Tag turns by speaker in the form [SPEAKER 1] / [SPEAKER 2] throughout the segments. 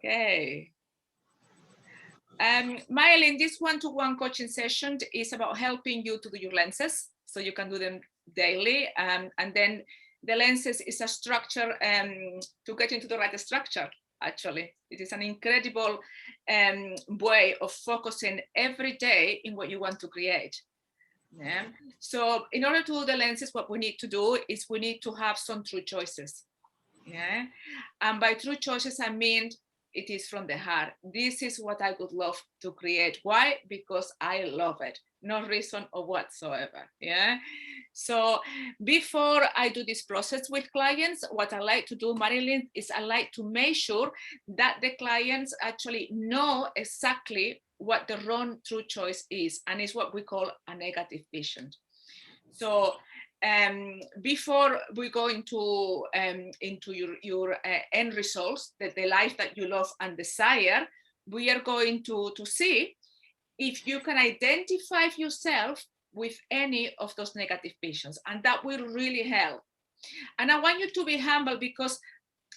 [SPEAKER 1] Okay. Marilyn, this one-to-one coaching session is about helping you to do your lenses so you can do them daily. And then the lenses is a structure to get into the right structure, actually. It is an incredible way of focusing every day in what you want to create. Yeah. So in order to do the lenses, what we need to do is we need to have some true choices. Yeah. And by true choices, I mean it is from the heart. This is what I would love to create. Why? Because I love it. No reason or whatsoever. Yeah. So before I do this process with clients, what I like to do, Marilyn, is I like to make sure that the clients actually know exactly what the wrong true choice is, and it's what we call a negative vision. So before we go into your end results, the life that you love and desire, we are going to see if you can identify yourself with any of those negative visions, and that will really help. And I want you to be humble, because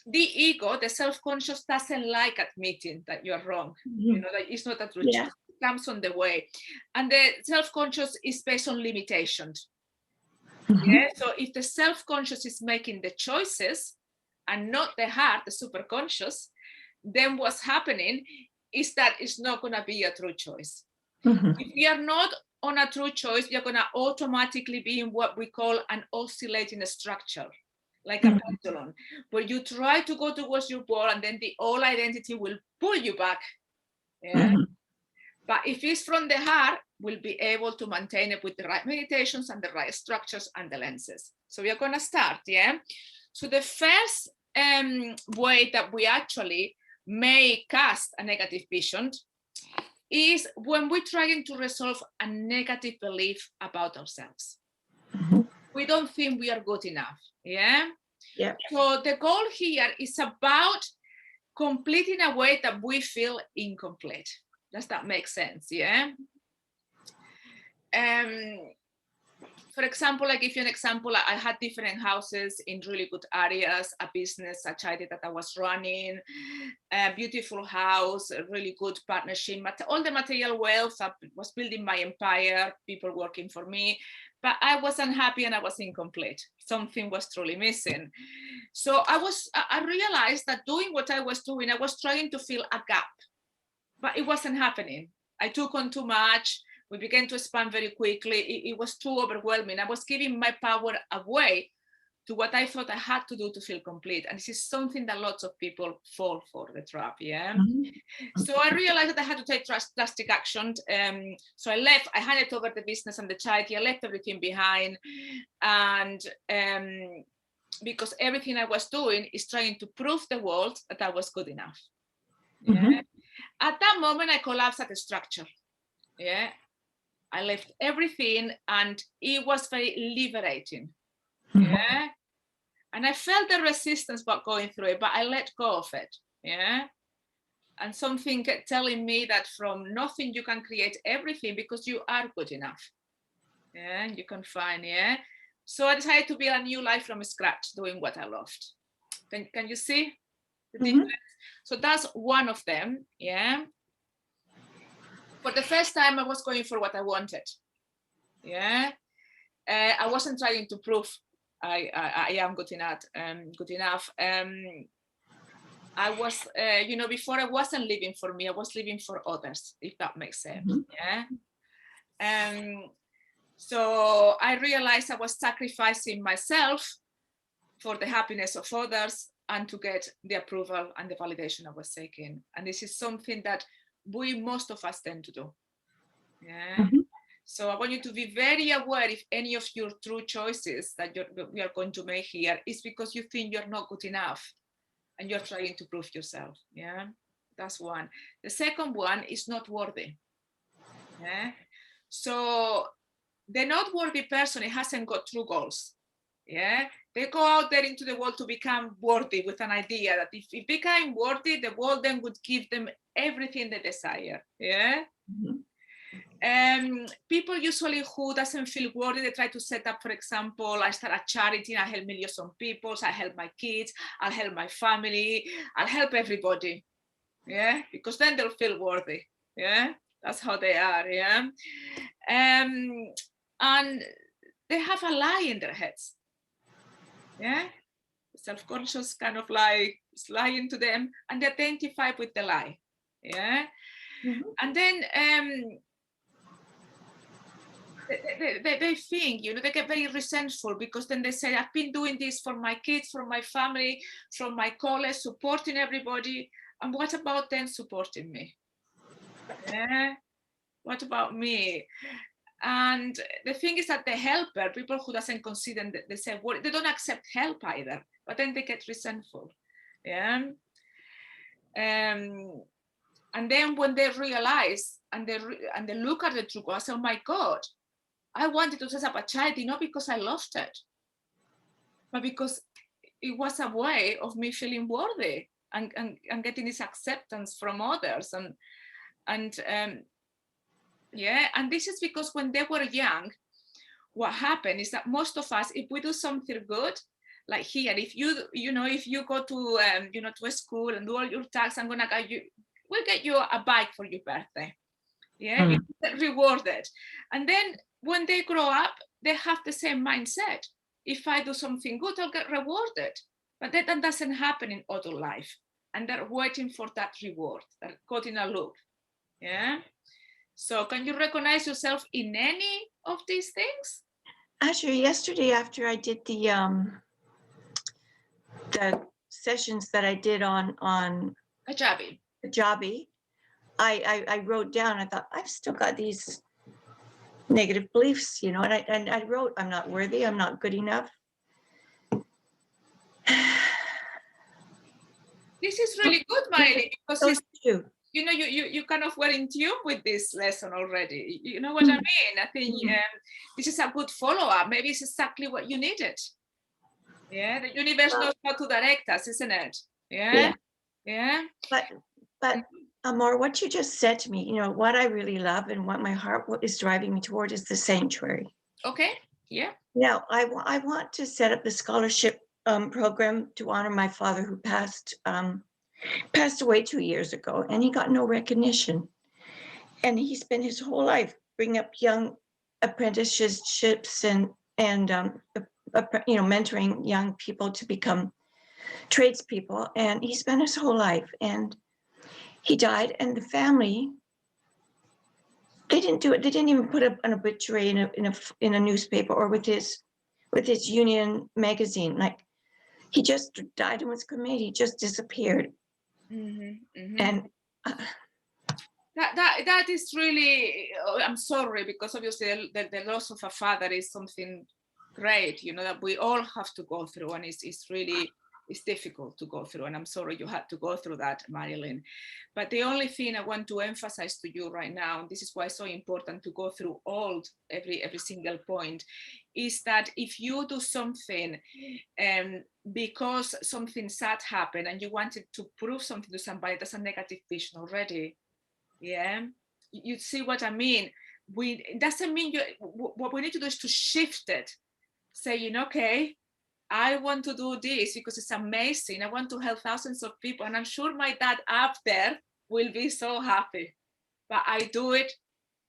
[SPEAKER 1] the ego, the self-conscious, doesn't like admitting that you're wrong. You know, that it's not a truth. Yeah. It comes on the way. And the self-conscious is based on limitations. Yeah. So if the self-conscious is making the choices and not the heart, the superconscious, then what's happening is that it's not going to be a true choice. If we are not on a true choice, you're going to automatically be in what we call an oscillating structure, like a pendulum, where you try to go towards your goal and then the old identity will pull you back. Yeah. But if it's from the heart, we'll be able to maintain it with the right meditations and the right structures and the lenses. So we are going to start. Yeah. So the first way that we actually may cast a negative vision is when we're trying to resolve a negative belief about ourselves. We don't think we are good enough. Yeah. Yeah. So the goal here is about completing a way that we feel incomplete. Does that make sense? Yeah. For example, I give you an example. I had different houses in really good areas, a business, a charity that I was running, a beautiful house, a really good partnership, all the material wealth. I was building my empire, people working for me, but I was unhappy and I was incomplete. Something was truly missing. So I realized that doing what I was doing, I was trying to fill a gap, but it wasn't happening. I took on too much. We began to expand very quickly. It was too overwhelming. I was giving my power away to what I thought I had to do to feel complete. And this is something that lots of people fall for, the trap. Yeah. So I realized that I had to take drastic action. So I left. I handed over the business and the charity. I left everything behind. And because everything I was doing is trying to prove the world that I was good enough. Yeah. At that moment, I collapsed at the structure. Yeah. I left everything and it was very liberating. Yeah. And I felt the resistance about going through it, but I let go of it. Yeah. And something kept telling me that from nothing you can create everything, because you are good enough. Yeah. You can find. Yeah. So I decided to build a new life from scratch, doing what I loved. Can you see the difference? So that's one of them. Yeah. For the first time, I was going for what I wanted. Yeah, I wasn't trying to prove I am good enough. I was, before I wasn't living for me. I was living for others, if that makes sense. Yeah. So I realized I was sacrificing myself for the happiness of others and to get the approval and the validation I was seeking. And this is something that most of us tend to do. Yeah. So I want you to be very aware if any of your true choices that we are going to make here is because you think you're not good enough and you're trying to prove yourself. Yeah, that's one. The second one is not worthy. Yeah. So the not worthy person, it hasn't got true goals. Yeah, they go out there into the world to become worthy with an idea that if it became worthy, the world then would give them everything they desire. Yeah. People usually who doesn't feel worthy, they try to set up, for example, I start a charity, I help millions of people, I help my kids, I'll help my family, I'll help everybody. Yeah, because then they'll feel worthy. Yeah, that's how they are. Yeah, and they have a lie in their heads. Yeah, self-conscious kind of like is lying to them, and they identify with the lie. Yeah, and then they think, you know, they get very resentful because then they say, I've been doing this for my kids, for my family, from my college, supporting everybody. And what about them supporting me? Yeah. What about me? And the thing is that the helper, people who doesn't consider, they say, well, they don't accept help either, but then they get resentful. Yeah. And then when they realize and they look at the truth, I say, oh my God, I wanted to set up a charity not because I loved it, but because it was a way of me feeling worthy and getting this acceptance from others. And yeah, and this is because when they were young, what happened is that most of us, if we do something good, like here, if you go to to a school and do all your tasks, we'll get you a bike for your birthday. Yeah, you get rewarded. And then when they grow up, they have the same mindset. If I do something good, I'll get rewarded. But that doesn't happen in adult life. And they're waiting for that reward. They're caught in a loop. Yeah. So can you recognize yourself in any of these things?
[SPEAKER 2] Actually, yesterday after I did the sessions that I did on
[SPEAKER 1] Kajabi.
[SPEAKER 2] Kajabi, I wrote down. I thought I've still got these negative beliefs, you know, and I wrote, I'm not worthy, I'm not good enough.
[SPEAKER 1] This is really good, Marilyn, because
[SPEAKER 2] So true.
[SPEAKER 1] You know, you kind of were in tune with this lesson already. You know what I mean? I think this is a good follow-up. Maybe it's exactly what you needed. Yeah, the universe knows how to direct us, isn't it? Yeah, yeah.
[SPEAKER 2] But Amor, what you just said to me, you know, what I really love and what my heart is driving me toward is the sanctuary.
[SPEAKER 1] Okay, yeah.
[SPEAKER 2] Now, I want to set up the scholarship program to honor my father who passed away 2 years ago, and he got no recognition. And he spent his whole life bringing up young apprenticeships and mentoring young people to become tradespeople. And he spent his whole life, and he died. And the family, they didn't do it. They didn't even put up an obituary in a newspaper or with his union magazine. Like, he just died and was cremated. He just disappeared. And
[SPEAKER 1] that is really, I'm sorry, because obviously the loss of a father is something great, you know, that we all have to go through, and it's difficult to go through, and I'm sorry you had to go through that, Marilyn. But the only thing I want to emphasize to you right now, and this is why it's so important to go through every single point, is that if you do something because something sad happened and you wanted to prove something to somebody, that's a negative vision already. Yeah, you see what I mean? It doesn't mean what we need to do is to shift it, saying, okay, I want to do this because it's amazing. I want to help thousands of people, and I'm sure my dad up there will be so happy. But I do it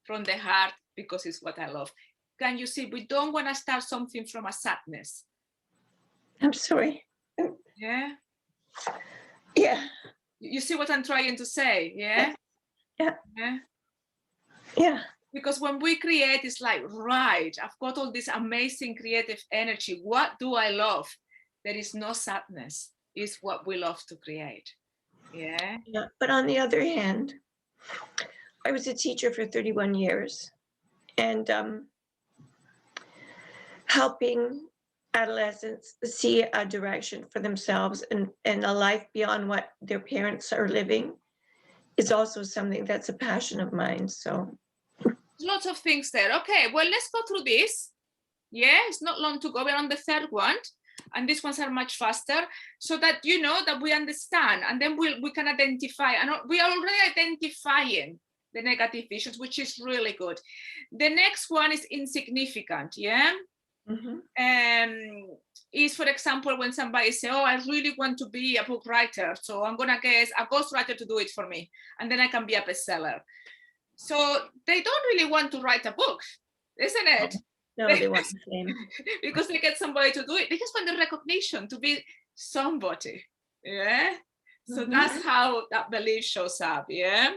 [SPEAKER 1] from the heart because it's what I love. Can you see? We don't want to start something from a sadness.
[SPEAKER 2] I'm sorry.
[SPEAKER 1] Yeah.
[SPEAKER 2] Yeah.
[SPEAKER 1] You see what I'm trying to say? Yeah.
[SPEAKER 2] Yeah.
[SPEAKER 1] Yeah.
[SPEAKER 2] Yeah.
[SPEAKER 1] Because when we create, it's like, right, I've got all this amazing creative energy. What do I love? There is no sadness. It's what we love to create. Yeah.
[SPEAKER 2] Yeah. But on the other hand, I was a teacher for 31 years, and helping adolescents see a direction for themselves and a life beyond what their parents are living is also something that's a passion of mine. So
[SPEAKER 1] lots of things there. Okay, well, let's go through this. Yeah, it's not long to go. We're on the third one, and these ones are much faster, so that you know that we understand, and then we can identify, and we are already identifying the negative visions, which is really good. The next one is insignificant. Yeah. is, for example, when somebody say, oh, I really want to be a book writer, so I'm gonna get a ghostwriter to do it for me, and then I can be a bestseller. So they don't really want to write a book, isn't it?
[SPEAKER 2] No, they want the same.
[SPEAKER 1] Because they get somebody to do it. They just want the recognition to be somebody. Yeah. So that's how that belief shows up. Yeah.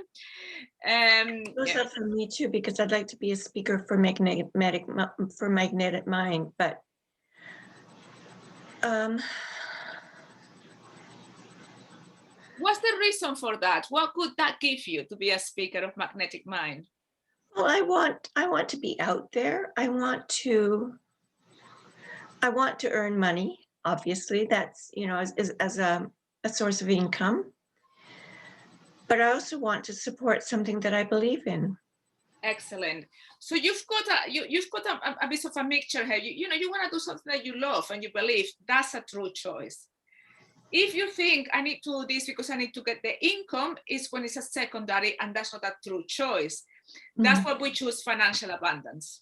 [SPEAKER 2] Shows up for me too, because I'd like to be a speaker for magnetic mind, but
[SPEAKER 1] what's the reason for that? What could that give you to be a speaker of magnetic mind?
[SPEAKER 2] Well, I want to be out there. I want to earn money. Obviously, that's, you know, as a source of income. But I also want to support something that I believe in.
[SPEAKER 1] Excellent. So you've got a bit of a mixture here. You know, you want to do something that you love and you believe. That's a true choice. If you think I need to do this because I need to get the income, is when it's a secondary, and that's not a true choice. That's what we choose, financial abundance.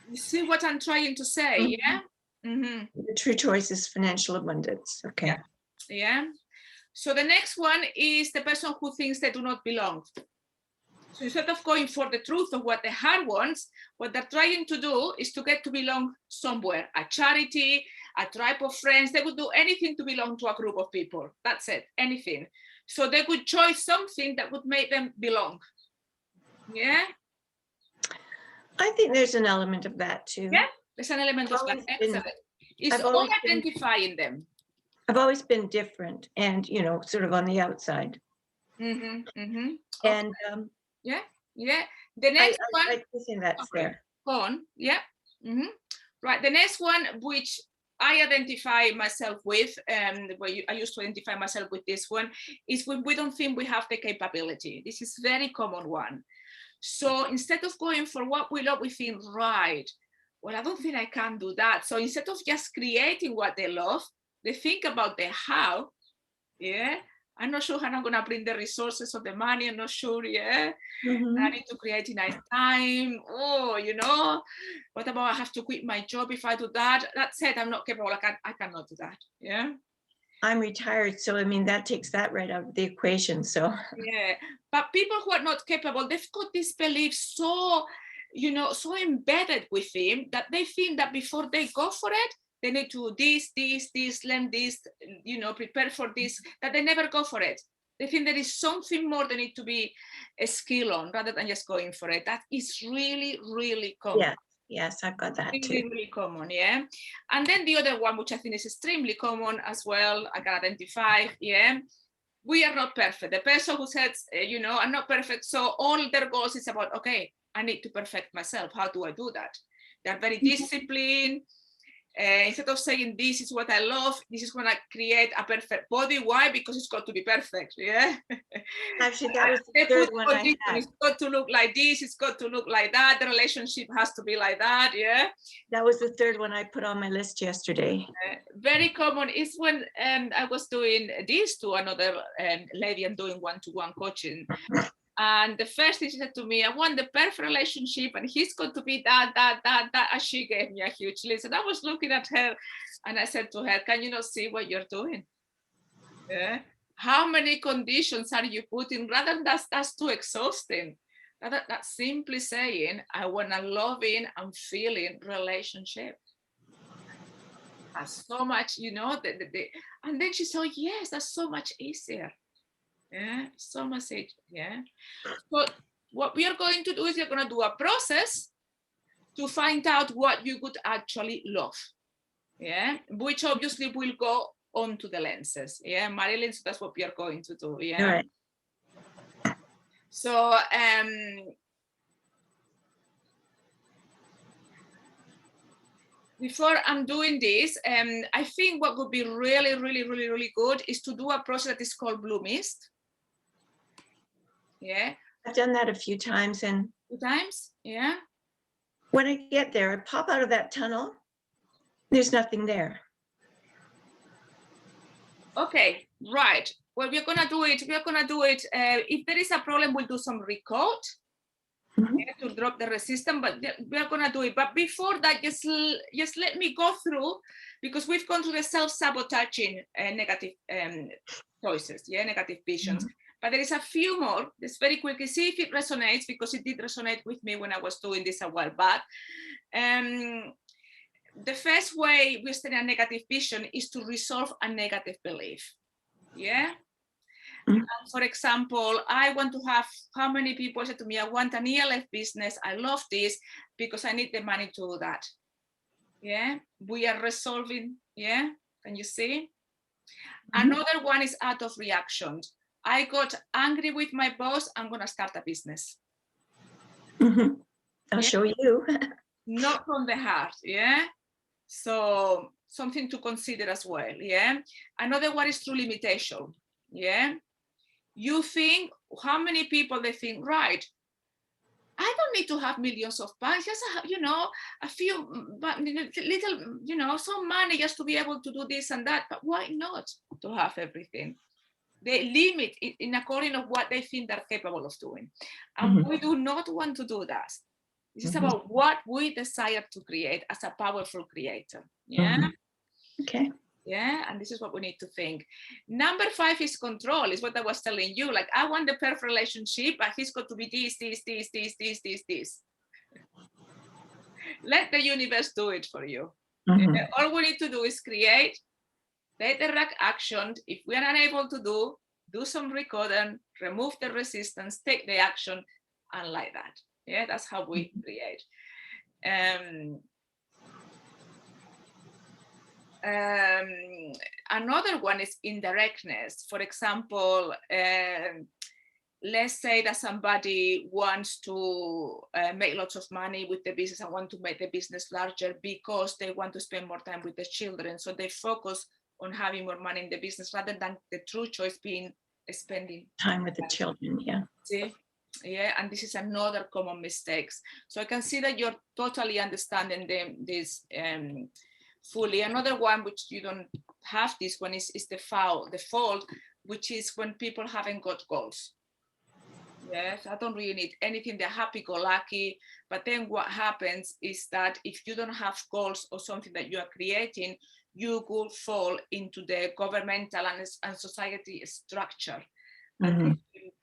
[SPEAKER 1] You see what I'm trying to say? Yeah.
[SPEAKER 2] The true choice is financial abundance. Okay.
[SPEAKER 1] Yeah. So the next one is the person who thinks they do not belong. So instead of going for the truth of what the heart wants, what they're trying to do is to get to belong somewhere, a charity, a tribe of friends. They would do anything to belong to a group of people. That's it, anything. So they would choose something that would make them belong. Yeah.
[SPEAKER 2] I think there's an element of that too.
[SPEAKER 1] Yeah, there's an element of that. Excellent. It's all identifying them.
[SPEAKER 2] I've always been different and, you know, sort of on the outside.
[SPEAKER 1] And yeah. The next one.
[SPEAKER 2] I think that's there.
[SPEAKER 1] Go on. Yeah. Right. The next one, which I identify myself with, I used to identify myself with this one, is when we don't think we have the capability. This is a very common one. So instead of going for what we love, we think, right, well, I don't think I can do that. So instead of just creating what they love, they think about the how. Yeah. I'm not sure how I'm going to bring the resources or the money. I'm not sure. Yeah. I need to create enough time. Oh, you know, what about I have to quit my job if I do that? That's it. I'm not capable. I cannot do that. Yeah.
[SPEAKER 2] I'm retired. So, I mean, that takes that right out of the equation. So,
[SPEAKER 1] yeah. But people who are not capable, they've got this belief so, you know, so embedded with them that they think that before they go for it, they need to do this, learn this, you know, prepare for this, that they never go for it. They think there is something more they need to be a skill on rather than just going for it. That is really, really common.
[SPEAKER 2] Yeah. Yes, I've got that too.
[SPEAKER 1] Really, really common, yeah. And then the other one, which I think is extremely common as well, I can identify, yeah. We are not perfect. The person who says, you know, I'm not perfect, so all their goals is about, okay, I need to perfect myself. How do I do that? They're very disciplined. Instead of saying this is what I love, this is when I create a perfect body. Why? Because it's got to be perfect. Yeah.
[SPEAKER 2] Actually, that was the third one I had.
[SPEAKER 1] It's got to look like this. It's got to look like that. The relationship has to be like that. Yeah.
[SPEAKER 2] That was the third one I put on my list yesterday.
[SPEAKER 1] Very common is when I was doing this to another lady and doing one-to-one coaching. And the first thing she said to me, I want the perfect relationship and he's got to be that. And she gave me a huge list. And I was looking at her and I said to her, can you not see what you're doing? Yeah. How many conditions are you putting? Rather than that's too exhausting. Rather that's simply saying, I want a loving and feeling relationship. That's so much, you know, and then she said, yes, that's so much easier. Yeah, so much easier. Yeah. So what we are going to do is we're going to do a process to find out what you would actually love. Yeah, which obviously will go onto the lenses. Yeah, Marilyn, so that's what we are going to do. Yeah.
[SPEAKER 2] All right.
[SPEAKER 1] So before I'm doing this, I think what would be really good is to do a process that is called Blue Mist. Yeah.
[SPEAKER 2] I've done that a few times. And
[SPEAKER 1] 2 times, yeah.
[SPEAKER 2] When I get there, I pop out of that tunnel. There's nothing there.
[SPEAKER 1] Okay, right. Well, we're gonna do it. If there is a problem, we'll do some record. to drop the resistance, but we're gonna do it. But before that, just let me go through, because we've gone through the self-sabotaging negative choices, negative visions. But there is a few more. Just very quickly, see if it resonates, because it did resonate with me when I was doing this a while back. The first way we study a negative vision is to resolve a negative belief. For example, I want to have, how many people said to me, I want an ELF business, I love this because I need the money to do that. We are resolving. Can you see? Another one is out of reaction. I got angry with my boss, I'm gonna start a business.
[SPEAKER 2] I'll show you.
[SPEAKER 1] Not from the heart. So something to consider as well. Another one is through limitation. You think, how many people they think, right, I don't need to have millions of pounds, just a few little, some money just to be able to do this and that. But why not to have everything? They limit it in according of what they think they're capable of doing. And we do not want to do that. This is about what we desire to create as a powerful creator.
[SPEAKER 2] Okay.
[SPEAKER 1] And this is what we need to think. Number 5 is control, is what I was telling you. Like, I want the perfect relationship, but he's got to be this. Let the universe do it for you. All we need to do is create, take the right action. If we are unable to do some recording, remove the resistance, take the action, and like that. That's how we create. Another one is indirectness. For example, let's say that somebody wants to make lots of money with the business and want to make the business larger because they want to spend more time with the children. So they focus on having more money in the business rather than the true choice being spending
[SPEAKER 2] time with the children.
[SPEAKER 1] See? And this is another common mistakes. So I can see that you're totally understanding this fully. Another one which you don't have, this one is the fault, which is when people haven't got goals. I don't really need anything, they're happy-go-lucky. But then what happens is that if you don't have goals or something that you are creating, you could fall into the governmental and society structure. And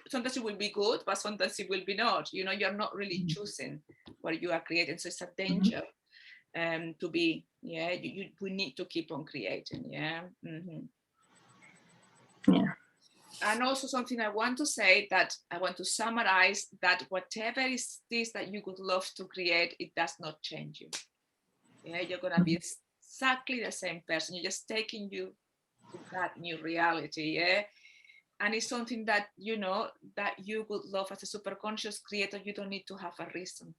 [SPEAKER 1] sometimes it will be good, but sometimes it will be not. You're not really choosing what you are creating. So it's a danger to be, we need to keep on creating. And also something I want to say, that I want to summarize, that whatever is this that you would love to create, it does not change you. You're gonna be exactly the same person. You're just taking you to that new reality. And it's something that that you would love as a super conscious creator. You don't need to have a reason.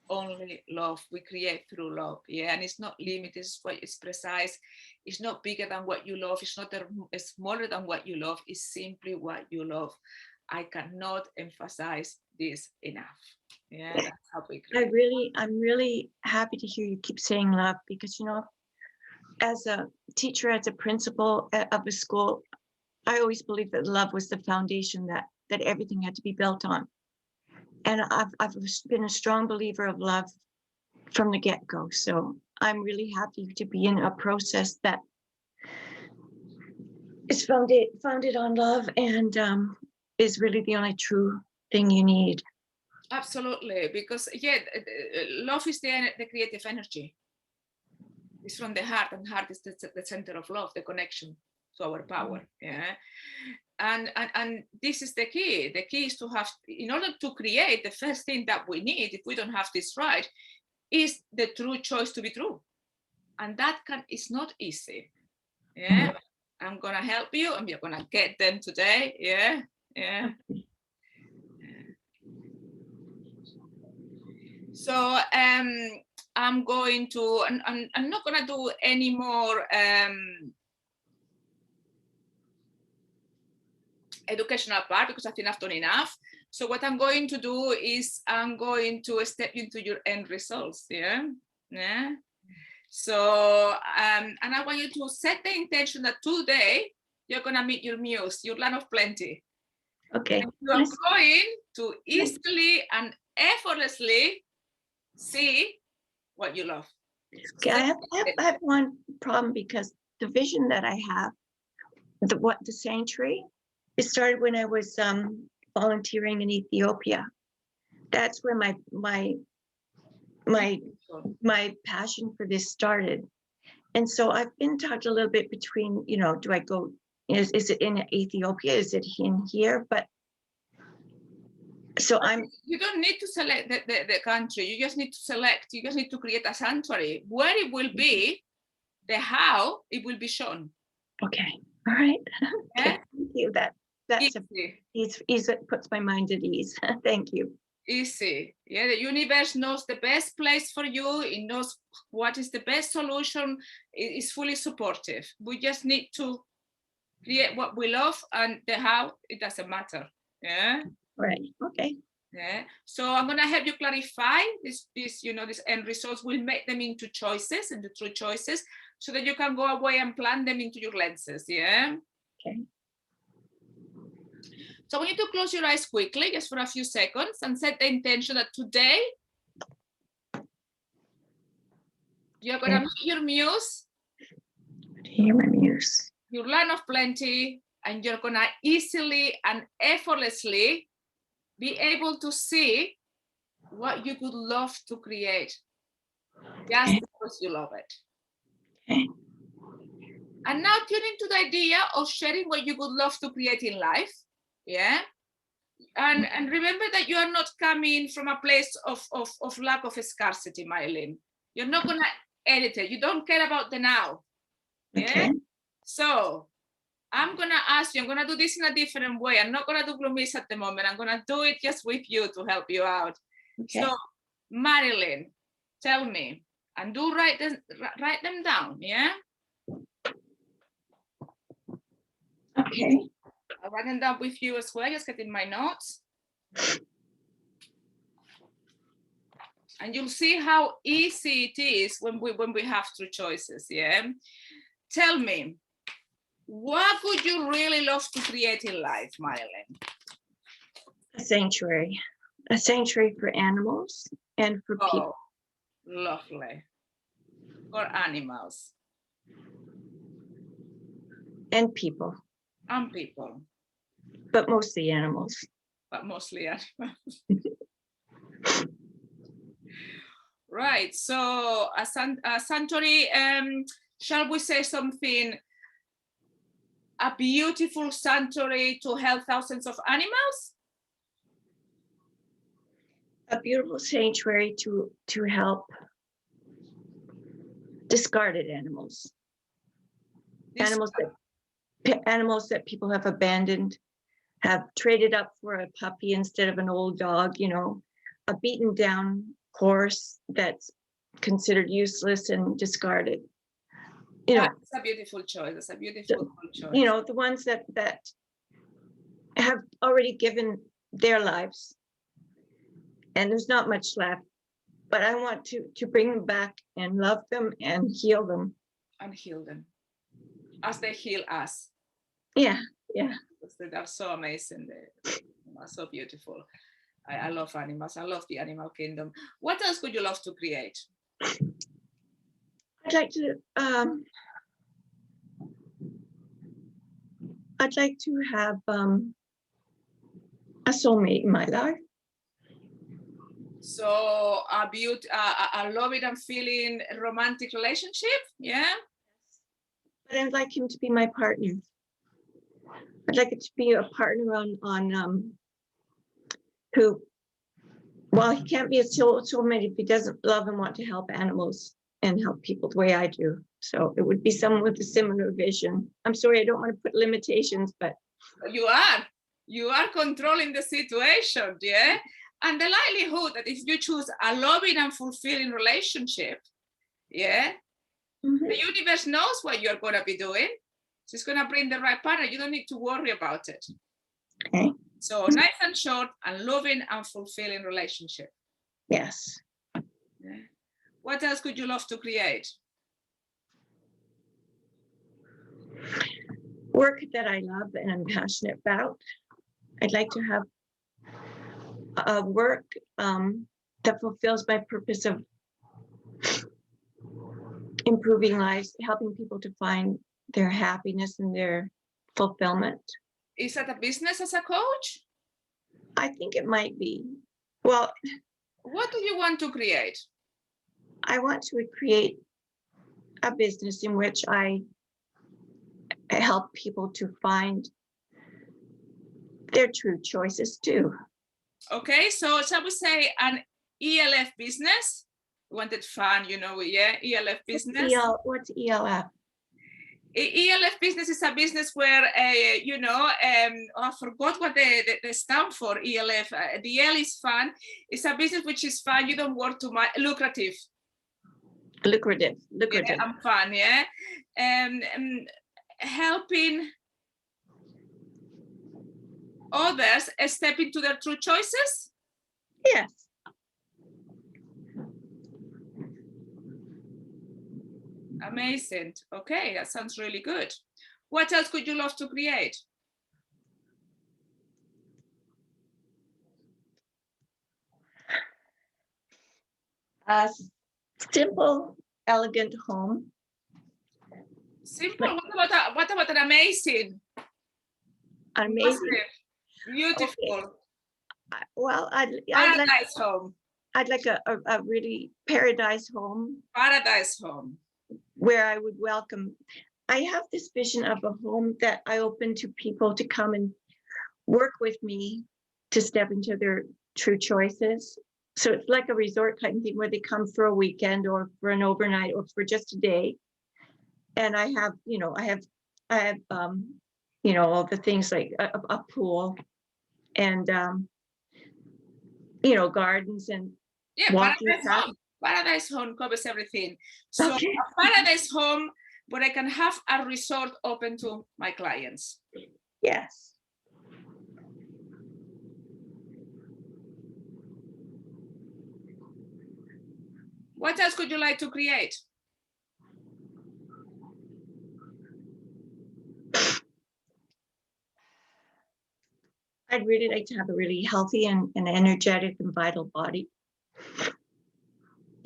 [SPEAKER 1] Only love. We create through love. And it's not limited, it's precise. It's not bigger than what you love. It's not smaller than what you love. It's simply what you love. I cannot emphasize this enough. That's how we create.
[SPEAKER 2] I'm really happy to hear you keep saying love, because as a teacher, as a principal of a school, I always believed that love was the foundation that everything had to be built on. And I've been a strong believer of love from the get-go. So I'm really happy to be in a process that is founded on love and is really the only true thing you need.
[SPEAKER 1] Absolutely, because love is the creative energy. It's from the heart, and heart is the center of love, the connection to our power. And this is the key. The key is to have, in order to create, the first thing that we need, if we don't have this right, is the true choice to be true. And that is not easy. I'm gonna help you, and you're gonna get them today. So I'm going to, I'm not gonna do any more educational part, because I think I've done enough. So what I'm going to do is I'm going to step into your end results. So and I want you to set the intention that today you're gonna meet your muse, your land of plenty.
[SPEAKER 2] Okay.
[SPEAKER 1] And you are going to easily and effortlessly see what you love.
[SPEAKER 2] Okay, I have one problem because the vision that I have, the sanctuary, it started when I was volunteering in Ethiopia. That's where my passion for this started. And so I've been talked a little bit between, do I go, is it in Ethiopia? Is it in here? But so
[SPEAKER 1] you don't need to select the country. You just need to create a sanctuary. Where it will be, the how, it will be shown.
[SPEAKER 2] Okay. All right.
[SPEAKER 1] Yeah?
[SPEAKER 2] Okay. Thank you. That's easy. It puts my mind at ease. Thank you.
[SPEAKER 1] Easy. Yeah, the universe knows the best place for you. It knows what is the best solution. It is fully supportive. We just need to create what we love, and the how, it doesn't matter. Yeah.
[SPEAKER 2] Right. Okay.
[SPEAKER 1] Yeah. So I'm gonna help you clarify this end results. We'll make them into choices, into true choices, so that you can go away and plan them into your lenses. Yeah.
[SPEAKER 2] Okay.
[SPEAKER 1] So I want you to close your eyes quickly, just for a few seconds, and set the intention that today you're gonna meet your muse.
[SPEAKER 2] Hear my muse.
[SPEAKER 1] Your land of plenty, and you're gonna easily and effortlessly be able to see what you would love to create, just because you love it.
[SPEAKER 2] Okay.
[SPEAKER 1] And now tune into the idea of sharing what you would love to create in life. Yeah. And remember that you are not coming from a place of lack of scarcity, Marilyn. You're not gonna edit it. You don't care about the now. Yeah.
[SPEAKER 2] Okay.
[SPEAKER 1] So I'm gonna ask you, I'm gonna do this in a different way. I'm not gonna do gloomies at the moment. I'm gonna do it just with you to help you out. Okay. So Marilyn, tell me, and do write them down, yeah?
[SPEAKER 2] Okay.
[SPEAKER 1] I'll write them down with you as well, just getting my notes. And you'll see how easy it is when we have two choices, yeah? Tell me, what would you really love to create in life, Marilyn?
[SPEAKER 2] A sanctuary for animals and for people.
[SPEAKER 1] Lovely. For animals.
[SPEAKER 2] And people.
[SPEAKER 1] And people.
[SPEAKER 2] But mostly animals.
[SPEAKER 1] But mostly animals. Right, so a sanctuary, shall we say something, a beautiful sanctuary to help thousands of animals?
[SPEAKER 2] A beautiful sanctuary to help discarded animals. Animals that people have abandoned, have traded up for a puppy instead of an old dog, a beaten down horse that's considered useless and discarded.
[SPEAKER 1] That's a beautiful choice. That's a beautiful choice.
[SPEAKER 2] The ones that have already given their lives and there's not much left, but I want to bring them back and love them and heal them.
[SPEAKER 1] And heal them as they heal us.
[SPEAKER 2] Yeah.
[SPEAKER 1] They're so amazing. They're so beautiful. I love animals. I love the animal kingdom. What else would you love to create?
[SPEAKER 2] I'd like to have a soulmate in my life.
[SPEAKER 1] So a loving and feeling romantic relationship, yeah?
[SPEAKER 2] But I'd like him to be my partner. I'd like it to be a partner on who, well, he can't be a soulmate if he doesn't love and want to help animals and help people the way I do. So it would be someone with a similar vision. I'm sorry, I don't want to put limitations, but
[SPEAKER 1] you are controlling the situation, yeah? And the likelihood that if you choose a loving and fulfilling relationship, yeah, the universe knows what you're going to be doing. So it's going to bring the right partner. You don't need to worry about it.
[SPEAKER 2] Okay.
[SPEAKER 1] So nice and short, and loving and fulfilling relationship.
[SPEAKER 2] Yes.
[SPEAKER 1] Yeah. What else could you love to create?
[SPEAKER 2] Work that I love and I'm passionate about. I'd like to have a work that fulfills my purpose of improving lives, helping people to find their happiness and their fulfillment.
[SPEAKER 1] Is that a business as a coach?
[SPEAKER 2] I think it might be. Well,
[SPEAKER 1] what do you want to create?
[SPEAKER 2] I want to create a business in which I help people to find their true choices too.
[SPEAKER 1] Okay, so shall we say an ELF business? Wanted fun, you know, yeah, ELF business.
[SPEAKER 2] What's ELF?
[SPEAKER 1] ELF business is a business where, you know, I forgot what they stand for, ELF. The L is fun. It's a business which is fun. You don't work too much. Lucrative.
[SPEAKER 2] Lucrative.
[SPEAKER 1] Yeah, and fun, yeah. Helping others step into their true choices?
[SPEAKER 2] Yes.
[SPEAKER 1] Amazing. Okay, that sounds really good. What else could you love to create?
[SPEAKER 2] A simple, elegant home.
[SPEAKER 1] Simple. What about an amazing?
[SPEAKER 2] Amazing.
[SPEAKER 1] Massive, beautiful.
[SPEAKER 2] Okay. Well, I'd
[SPEAKER 1] paradise home.
[SPEAKER 2] I'd like a really paradise home.
[SPEAKER 1] Paradise home.
[SPEAKER 2] Where I would welcome. I have this vision of a home that I open to people to come and work with me to step into their true choices. So it's like a resort kind of thing where they come for a weekend or for an overnight or for just a day. And I have, you know, you know, all the things like a pool and, you know, gardens and walking paths.
[SPEAKER 1] Paradise home covers everything. So okay. A paradise home where I can have a resort open to my clients.
[SPEAKER 2] Yes.
[SPEAKER 1] What else could you like to create?
[SPEAKER 2] I'd really like to have a really healthy and energetic and vital body.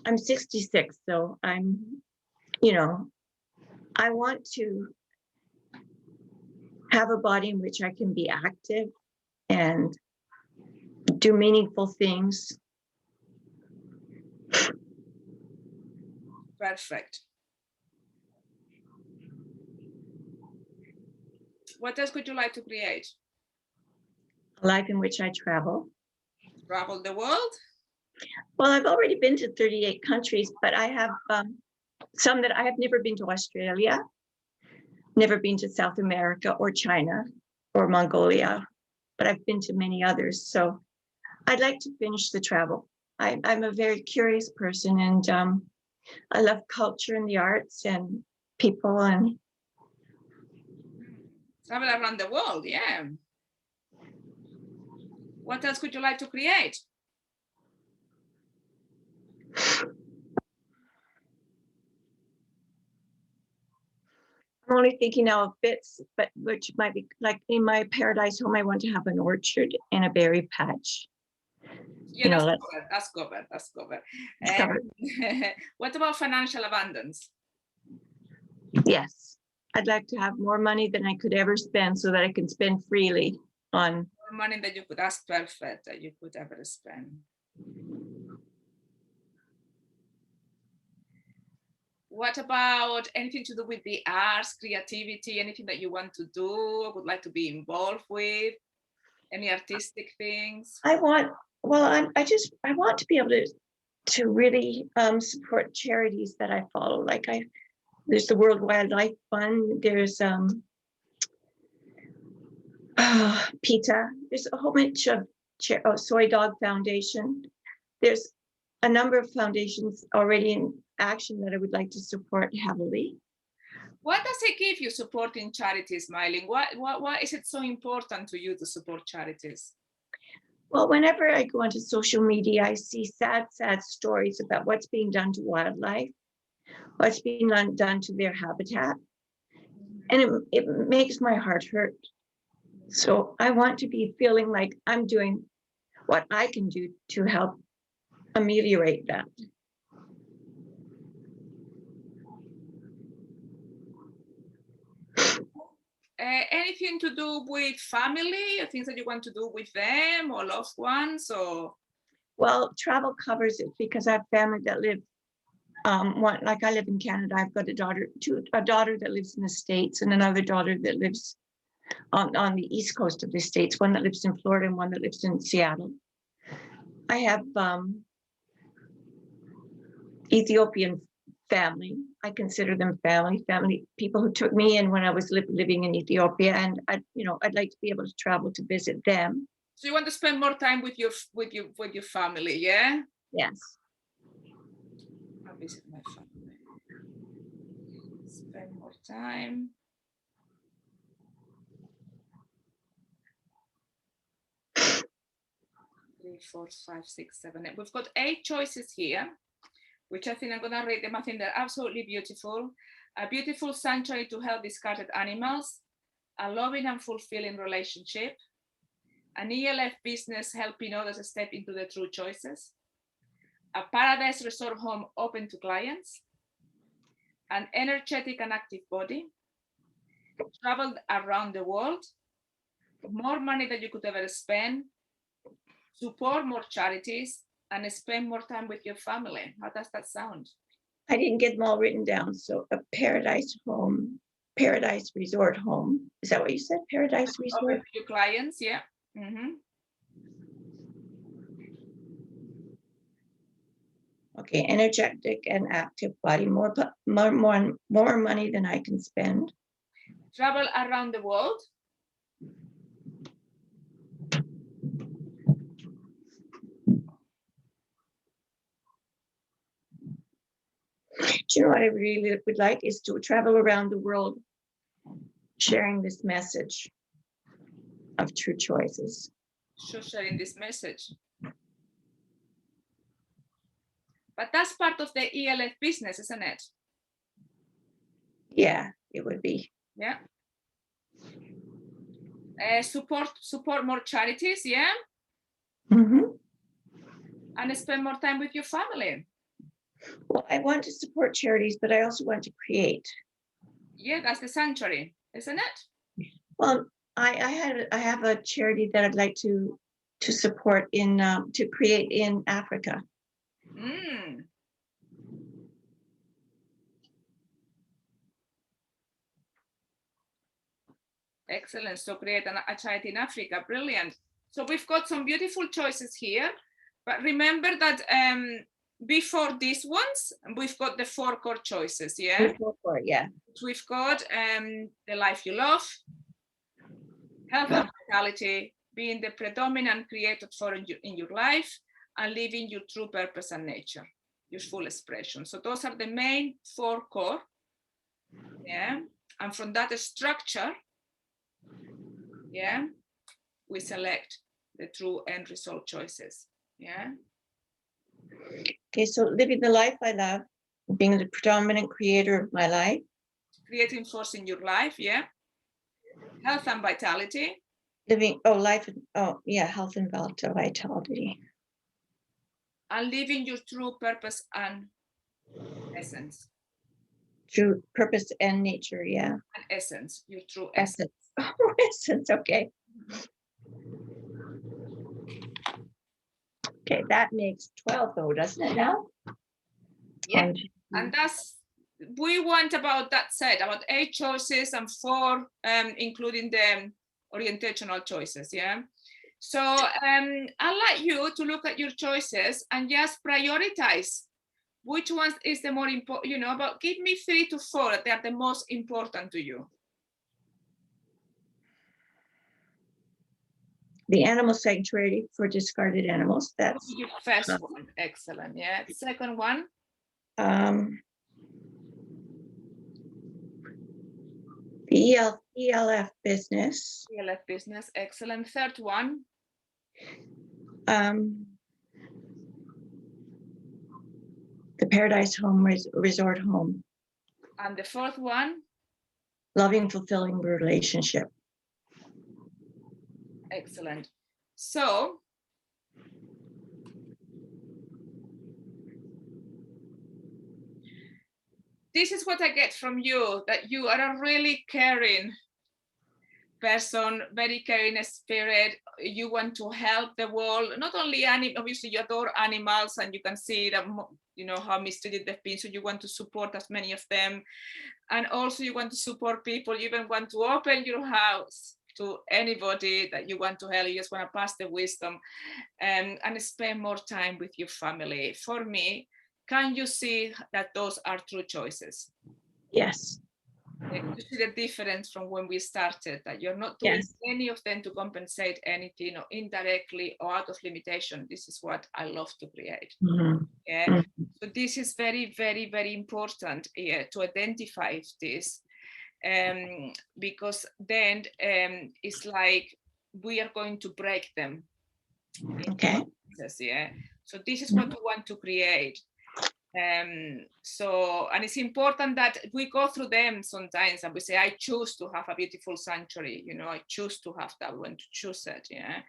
[SPEAKER 2] I'm 66, so I'm, you know, I want to have a body in which I can be active and do meaningful things.
[SPEAKER 1] Perfect. What else could you like to create?
[SPEAKER 2] A life in which I travel.
[SPEAKER 1] Travel the world?
[SPEAKER 2] Well, I've already been to 38 countries, but I have some that I have never been to Australia, never been to South America or China or Mongolia, but I've been to many others. So I'd like to finish the travel. I'm a very curious person, and I love culture and the arts and people and
[SPEAKER 1] travel around the world, yeah. What else could you like to create?
[SPEAKER 2] I'm only thinking now of bits, but which might be like in my paradise home, I want to have an orchard and a berry patch.
[SPEAKER 1] Yeah, you know, that's covered. What about financial abundance?
[SPEAKER 2] Yes. I'd like to have more money than I could ever spend so that I can spend freely on
[SPEAKER 1] more money that you could, that's perfect, that you could ever spend. What about anything to do with the arts, creativity, anything that you want to do, would like to be involved with? Any artistic things?
[SPEAKER 2] I want to be able to really support charities that I follow. Like there's the World Wildlife Fund, there's PETA, there's a whole bunch of Soy Dog Foundation. There's a number of foundations already in action that I would like to support heavily.
[SPEAKER 1] What does it give you supporting charities, Marilyn? Why is it so important to you to support charities?
[SPEAKER 2] Well, whenever I go onto social media, I see sad stories about what's being done to wildlife, what's being done to their habitat. And it makes my heart hurt. So I want to be feeling like I'm doing what I can do to help ameliorate that.
[SPEAKER 1] Anything to do with family, or things that you want to do with them or loved ones, or?
[SPEAKER 2] Well, travel covers it because I have family that live, like I live in Canada. I've got a daughter that lives in the States and another daughter that lives on the east coast of the States, one that lives in Florida and one that lives in Seattle. I have Ethiopian family. I consider them family people who took me in when I was living in Ethiopia, and I'd like to be able to travel to visit them.
[SPEAKER 1] So you want to spend more time with your family, yeah?
[SPEAKER 2] Yes.
[SPEAKER 1] I'll visit my family. Spend more time. Three, 4, 5, 6, 7, 8. We've got 8 choices here, which I think I'm going to rate them. I think they're absolutely beautiful. A beautiful sanctuary to help discarded animals, a loving and fulfilling relationship, an ELF business helping others step into their true choices, a paradise resort home open to clients, an energetic and active body, traveled around the world, more money than you could ever spend, support more charities, and spend more time with your family. How does that sound?
[SPEAKER 2] I didn't get them all written down. So a paradise resort home. Is that what you said? Paradise resort?
[SPEAKER 1] Open to your clients, yeah. Mm-hmm.
[SPEAKER 2] Okay, energetic and active body, more money than I can spend.
[SPEAKER 1] Travel around the world.
[SPEAKER 2] Do you know what I really would like is to travel around the world sharing this message of true choices.
[SPEAKER 1] So sharing this message. But that's part of the ELF business, isn't it?
[SPEAKER 2] Yeah, it would be.
[SPEAKER 1] Yeah. Support more charities, yeah.
[SPEAKER 2] Mm-hmm.
[SPEAKER 1] And spend more time with your family.
[SPEAKER 2] Well, I want to support charities, but I also want to create.
[SPEAKER 1] Yeah, that's the sanctuary, isn't it?
[SPEAKER 2] Well, I have a charity that I'd like to support to create in Africa.
[SPEAKER 1] Mm. Excellent. So create a charity in Africa. Brilliant. So we've got some beautiful choices here, but remember that before these ones, we've got the 4 core choices. Yeah.
[SPEAKER 2] Yeah.
[SPEAKER 1] We've got the life you love, health and vitality, being the predominant creative force in your life, and living your true purpose and nature, your full expression. So those are the main 4 core. Yeah. And from that structure, yeah, we select the true end result choices. Yeah.
[SPEAKER 2] Okay, so living the life I love, being the predominant creator of my life.
[SPEAKER 1] Creating force in your life, yeah. Health and vitality.
[SPEAKER 2] Health and vitality.
[SPEAKER 1] And living your true purpose and essence.
[SPEAKER 2] True purpose and nature, yeah.
[SPEAKER 1] And essence, your true
[SPEAKER 2] essence. Essence, okay. Okay, that makes 12 though, doesn't it now?
[SPEAKER 1] Yeah, and we want about 8 choices and 4 including the orientational choices, yeah. So I'd like you to look at your choices and just prioritize which one is the more important, but give me 3 to 4 that are the most important to you.
[SPEAKER 2] The animal sanctuary for discarded animals. That's
[SPEAKER 1] your first one. Excellent. Yeah. The second one.
[SPEAKER 2] The ELF business.
[SPEAKER 1] ELF business. Excellent. Third one.
[SPEAKER 2] The Paradise Home Resort Home.
[SPEAKER 1] And the fourth one.
[SPEAKER 2] Loving, fulfilling relationship.
[SPEAKER 1] Excellent. So this is what I get from you, that you are a really caring person, very caring spirit. You want to help the world, not only obviously you adore animals, and you can see that, you know, how mistreated they've been, so you want to support as many of them, and also you want to support people. You even want to open your house to anybody that you want to help. You just want to pass the wisdom, and spend more time with your family. For me, can you see that those are true choices?
[SPEAKER 2] Yes.
[SPEAKER 1] You see the difference from when we started, that you're not doing
[SPEAKER 2] Yes.
[SPEAKER 1] any of them to compensate anything or indirectly or out of limitation. This is what I love to create.
[SPEAKER 2] Mhm.
[SPEAKER 1] Yeah.
[SPEAKER 2] Mhm.
[SPEAKER 1] So this is very, very, very important, to identify this, because then it's like we are going to break them.
[SPEAKER 2] Okay.
[SPEAKER 1] Yeah. So this is what we want to create. So, and it's important that we go through them sometimes and we say, I choose to have a beautiful sanctuary, you know, I choose to have that, when to choose it, yeah,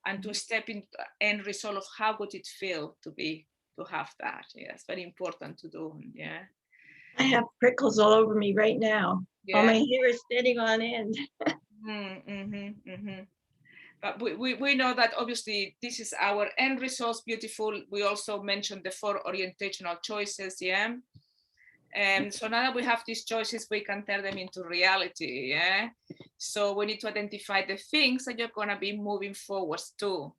[SPEAKER 1] and to step into the end result of how would it feel to have that. Yeah, it's very important to do. Yeah,
[SPEAKER 2] I have prickles all over me right now.
[SPEAKER 1] yeah.
[SPEAKER 2] All my hair is standing on end.
[SPEAKER 1] But we know that obviously this is our end result, beautiful. We also mentioned the 4 orientational choices, yeah. So now that we have these choices, we can turn them into reality, yeah. So we need to identify the things that you're gonna be moving forwards to.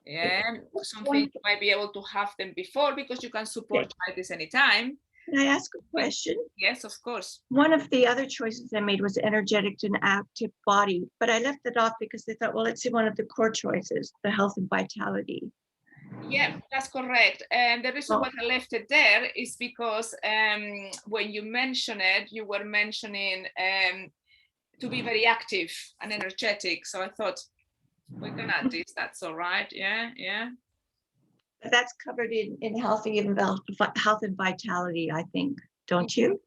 [SPEAKER 1] Yeah, something you might be able to have them before, because you can support this anytime.
[SPEAKER 2] Can I ask a question?
[SPEAKER 1] Yes, of course.
[SPEAKER 2] One of the other choices I made was energetic and active body, but I left it off because I thought, well, let's see one of the core choices, the health and vitality.
[SPEAKER 1] Yeah, that's correct. And the reason why I left it there is because when you mention it, you were mentioning to be very active and energetic. So I thought, we can add this. That's all right. Yeah, yeah.
[SPEAKER 2] But that's covered in health and vitality, I think, don't you?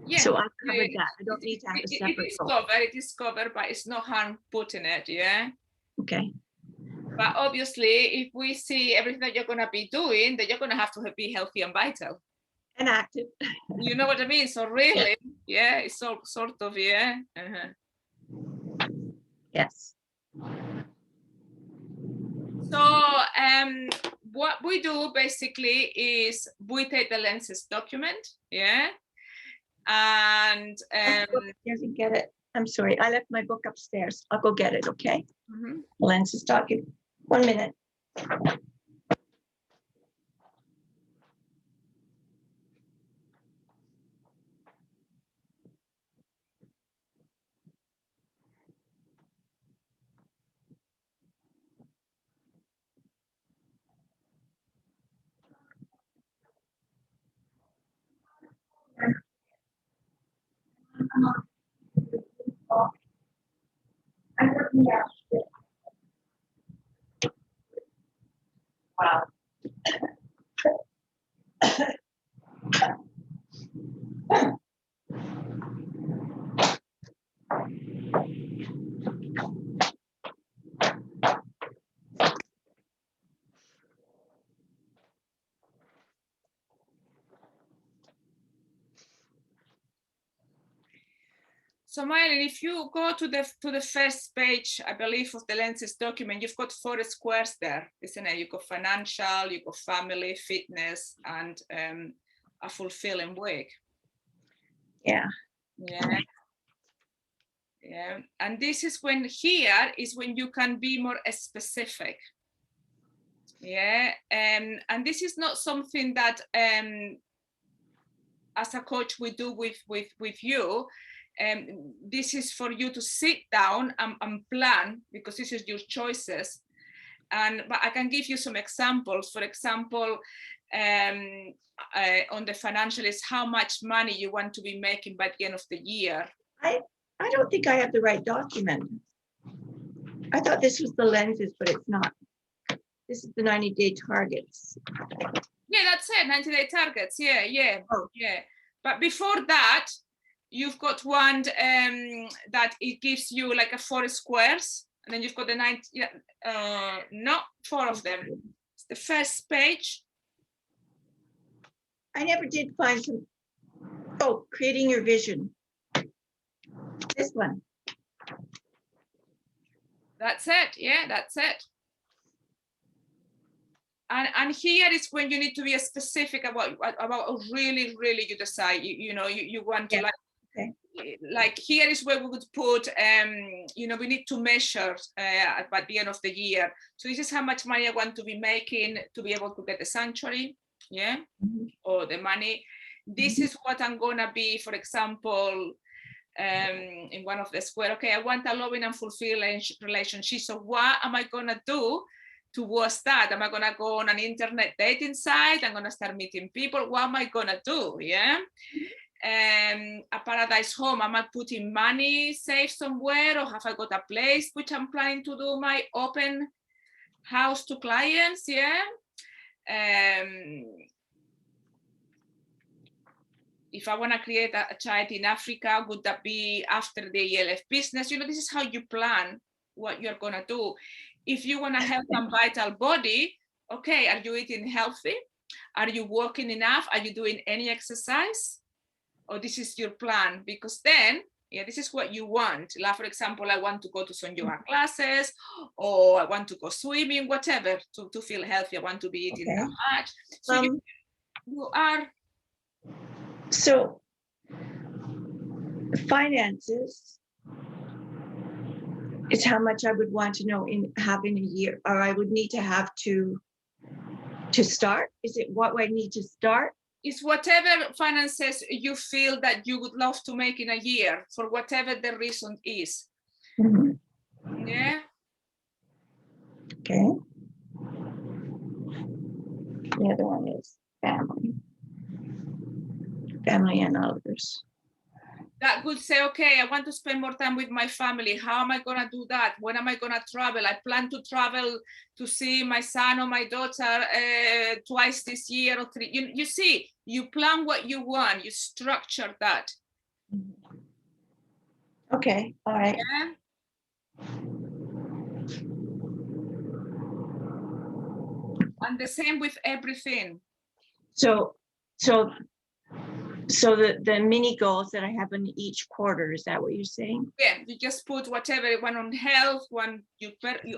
[SPEAKER 1] Yeah.
[SPEAKER 2] So I've covered that. I don't need to have a separate goal.
[SPEAKER 1] It is covered, but it's no harm putting it. Yeah.
[SPEAKER 2] Okay.
[SPEAKER 1] But obviously, if we see everything that you're going to be doing, then you're going to have to be healthy and vital.
[SPEAKER 2] And active.
[SPEAKER 1] You know what I mean? So really, yeah, it's sort of, yeah.
[SPEAKER 2] Yes.
[SPEAKER 1] So what we do basically is we take the lenses document, yeah, and
[SPEAKER 2] Doesn't get it. I'm sorry, I left my book upstairs. I'll go get it, okay? Lens is talking. 1 minute. Wow.
[SPEAKER 1] so Marilyn, if you go to the first page, I believe, of the lenses document, you've got 4 squares there, isn't it? You've got financial, you've got family, fitness, and a fulfilling week.
[SPEAKER 2] Yeah.
[SPEAKER 1] Yeah. Yeah. And this is when you can be more specific. Yeah. And this is not something that as a coach we do with you. This is for you to sit down and plan, because this is your choices. But I can give you some examples. For example, on the financial is how much money you want to be making by the end of the year.
[SPEAKER 2] I don't think I have the right document. I thought this was the lenses, but it's not. This is the 90-day targets.
[SPEAKER 1] Yeah, that's it, 90-day targets. Yeah, yeah,
[SPEAKER 2] oh.
[SPEAKER 1] Yeah. But before that, you've got one that it gives you like a 4 squares. And then you've got the 9, no, 4 of them. It's the first page.
[SPEAKER 2] I never did find some. Oh, creating your vision. This one.
[SPEAKER 1] That's it. Yeah, that's it. And here is when you need to be specific about really you decide. You know you want to,
[SPEAKER 2] okay.
[SPEAKER 1] Like here is where we would put you know, we need to measure at the end of the year. So this is how much money I want to be making to be able to get the sanctuary, yeah, or the money. This is what I'm gonna be, for example, in one of the square. Okay, I want a loving and fulfilling relationship. So what am I gonna do towards that? Am I gonna go on an internet dating site? I'm gonna start meeting people. What am I gonna do? Yeah. A paradise home. Am I putting money saved somewhere, or have I got a place which I'm planning to do my open house to clients? Yeah. If I want to create a child in Africa, would that be after the ELF business? You know, this is how you plan what you're going to do. If you want a health and vital body, okay, are you eating healthy? Are you walking enough? Are you doing any exercise? Or this is your plan? Because then, yeah, this is what you want. Like, for example, I want to go to some yoga classes, or I want to go swimming, whatever, to feel healthy. I want to be eating that much. So you are.
[SPEAKER 2] So finances is how much I would want to know in having a year, or I would need to have to start. Is it what I need to start?
[SPEAKER 1] It's whatever finances you feel that you would love to make in a year, for whatever the reason is. Yeah.
[SPEAKER 2] Okay. The other one is family and others.
[SPEAKER 1] That would say, okay, I want to spend more time with my family. How am I going to do that? When am I going to travel? I plan to travel to see my son or my daughter twice this year or 3. You see, you plan what you want. You structure that.
[SPEAKER 2] Okay. All right.
[SPEAKER 1] Yeah? And the same with everything.
[SPEAKER 2] So the mini goals that I have in each quarter, is that what you're saying?
[SPEAKER 1] Yeah, you just put whatever, one on health, one you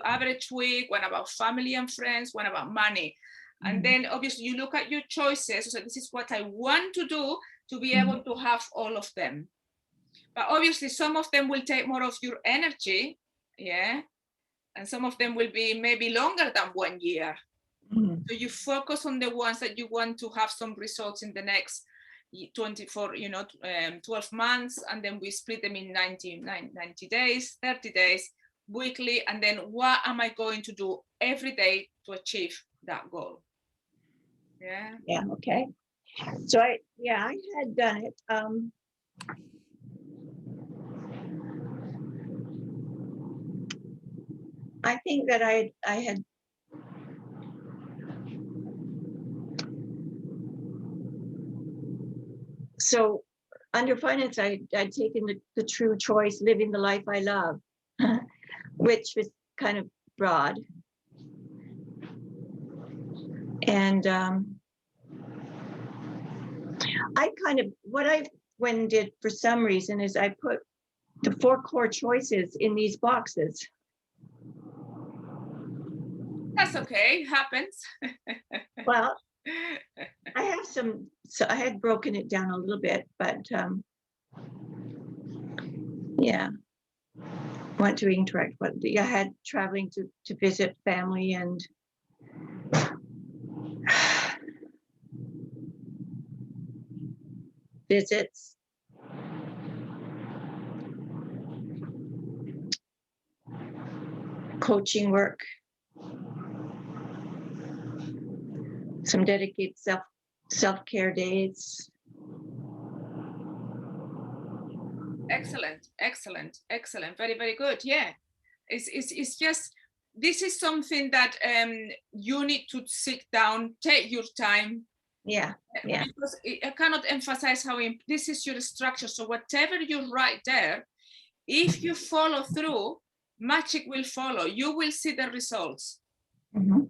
[SPEAKER 1] average week, one about family and friends, one about money. And then obviously you look at your choices. So this is what I want to do to be able to have all of them. But obviously some of them will take more of your energy, yeah, and some of them will be maybe longer than 1 year. So you focus on the ones that you want to have some results in the next 24, 12 months, and then we split them in 90 days, 30 days, weekly, and then what am I going to do every day to achieve that goal? Yeah.
[SPEAKER 2] Yeah. Okay. So I had done it. I think that I had. So under finance, I'd taken the true choice, living the life I love, which was kind of broad. And I kind of, what I went and did for some reason is I put the 4 core choices in these boxes.
[SPEAKER 1] That's okay, happens.
[SPEAKER 2] Well, I have some, so I had broken it down a little bit, but yeah, want to interact. But I had traveling to visit family and visits. Coaching work. Some dedicated self-care days.
[SPEAKER 1] Excellent. Very, very good. Yeah. It's just, this is something that you need to sit down, take your time.
[SPEAKER 2] Yeah.
[SPEAKER 1] Because I cannot emphasize how this is your structure. So whatever you write there, if you follow through, magic will follow. You will see the results.
[SPEAKER 2] Mhm.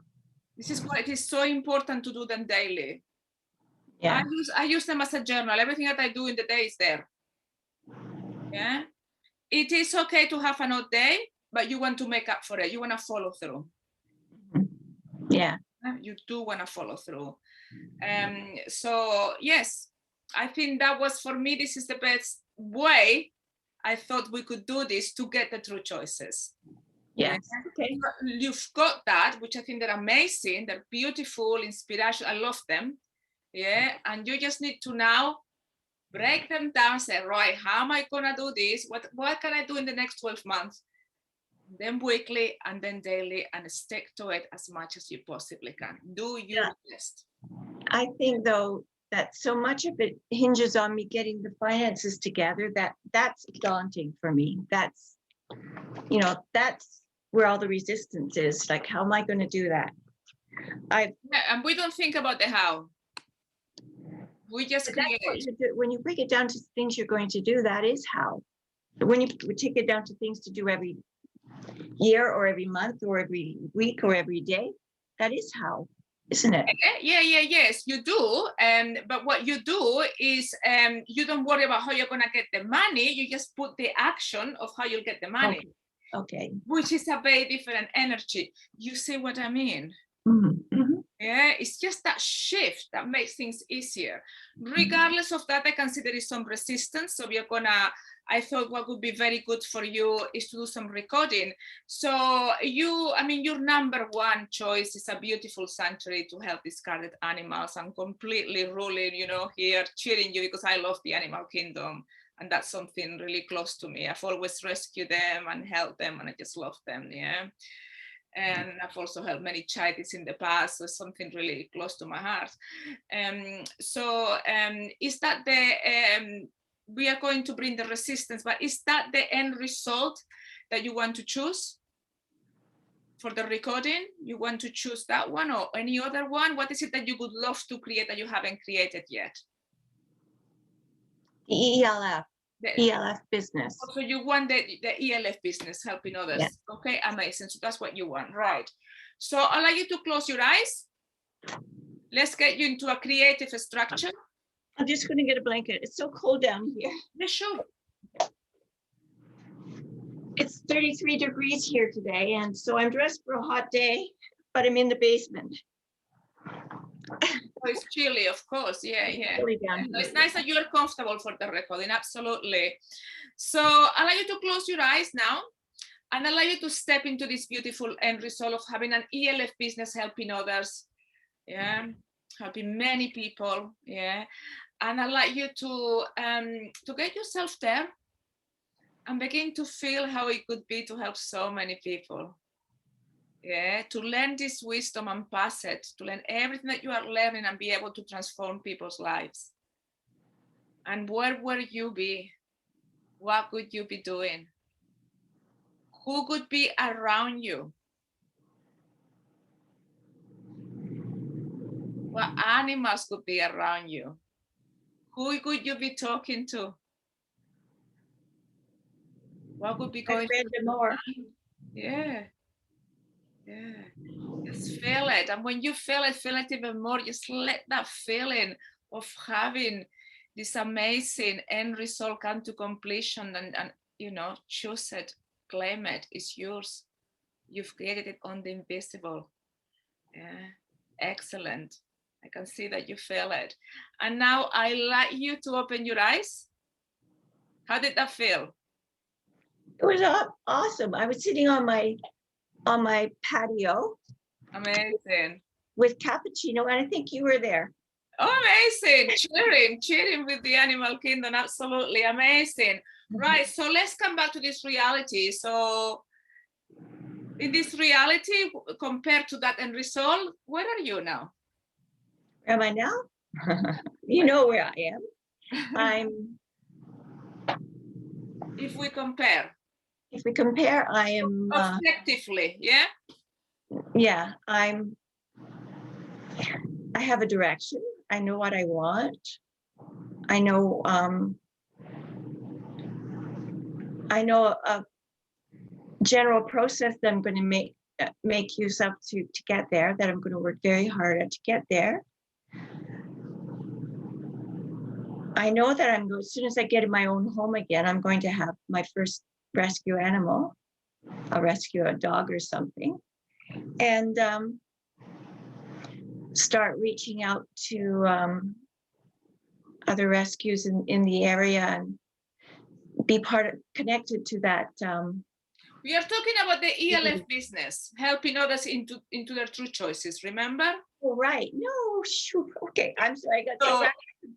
[SPEAKER 1] This is why it is so important to do them daily.
[SPEAKER 2] Yeah.
[SPEAKER 1] I use them as a journal. Everything that I do in the day is there. Yeah. It is okay to have an odd day, but you want to make up for it. You want to follow through.
[SPEAKER 2] Yeah.
[SPEAKER 1] You do want to follow through. So yes, I think that was, for me, this is the best way I thought we could do this to get the true choices.
[SPEAKER 2] Yes. Okay.
[SPEAKER 1] You've got that, which I think they're amazing. They're beautiful, inspirational. I love them. Yeah. And you just need to now break them down, say, right, how am I gonna do this? What can I do in the next 12 months? Then weekly and then daily, and stick to it as much as you possibly can. Do your best. I
[SPEAKER 2] think though that so much of it hinges on me getting the finances together, that's daunting for me. That's, you know, that's where all the resistance is. Like, how am I going to do that?
[SPEAKER 1] And we don't think about the how. We just create.
[SPEAKER 2] When you break it down to things you're going to do, that is how. When you take it down to things to do every year or every month or every week or every day, that is how, isn't it?
[SPEAKER 1] Yes, you do. But what you do is you don't worry about how you're going to get the money. You just put the action of how you'll get the money.
[SPEAKER 2] Okay.
[SPEAKER 1] Which is a very different energy. You see what I mean?
[SPEAKER 2] Mm-hmm. Mm-hmm.
[SPEAKER 1] Yeah, it's just that shift that makes things easier. Regardless of that, I can see there is some resistance. So I thought what would be very good for you is to do some recording. So your number one choice is a beautiful sanctuary to help discarded animals. I'm completely ruling, here, cheering you, because I love the animal kingdom. And that's something really close to me. I've always rescued them and helped them, and I just love them, yeah. And I've also helped many charities in the past, so it's something really close to my heart. Is that we are going to bring the resistance, but is that the end result that you want to choose for the recording? You want to choose that one or any other one? What is it that you would love to create that you haven't created yet?
[SPEAKER 2] The ELF business.
[SPEAKER 1] So you want the ELF business, helping others. Yeah. Okay, amazing. So that's what you want, right? So I'll allow you to close your eyes. Let's get you into a creative structure.
[SPEAKER 2] I'm just going to get a blanket. It's so cold down here.
[SPEAKER 1] Yeah, sure.
[SPEAKER 2] It's 33 degrees here today, and so I'm dressed for a hot day, but I'm in the basement.
[SPEAKER 1] Oh, it's chilly, of course. Yeah. It's nice that you're comfortable for the recording. Absolutely. So I'll allow you to close your eyes now, and I'll allow you to step into this beautiful end result of having an ELF business, helping others. Yeah, helping many people. Yeah, and I'd like you to get yourself there and begin to feel how it could be to help so many people. Yeah, to learn this wisdom and pass it, to learn everything that you are learning and be able to transform people's lives. And where would you be? What could you be doing? Who could be around you? What animals could be around you? Who could you be talking to? What would be going on?
[SPEAKER 2] Amor.
[SPEAKER 1] Yeah. Just feel it. And when you feel it even more. Just let that feeling of having this amazing end result come to completion and choose it, claim it. It's yours. You've created it on the invisible. Yeah. Excellent. I can see that you feel it. And now I'd like you to open your eyes. How did that feel?
[SPEAKER 2] It was awesome. I was sitting on my patio.
[SPEAKER 1] Amazing.
[SPEAKER 2] With cappuccino, and I think you were there.
[SPEAKER 1] Oh, amazing. cheering with the animal kingdom. Absolutely amazing. Right, so let's come back to this reality. So in this reality, compared to that end result, where are you now?
[SPEAKER 2] Where am I now? You know where I am.
[SPEAKER 1] If we compare,
[SPEAKER 2] I am
[SPEAKER 1] objectively, yeah.
[SPEAKER 2] Yeah, I have a direction. I know what I want. I know general process that I'm going to make use of to get there, that I'm going to work very hard at to get there. I know that as soon as I get in my own home again, I'm going to have my first rescue animal. I'll rescue a dog or something, and start reaching out to other rescues in the area and be connected to that.
[SPEAKER 1] We are talking about the ELF business, helping others into their true choices, remember?
[SPEAKER 2] Oh, right. No, shoot. Okay, I'm sorry. I got
[SPEAKER 1] So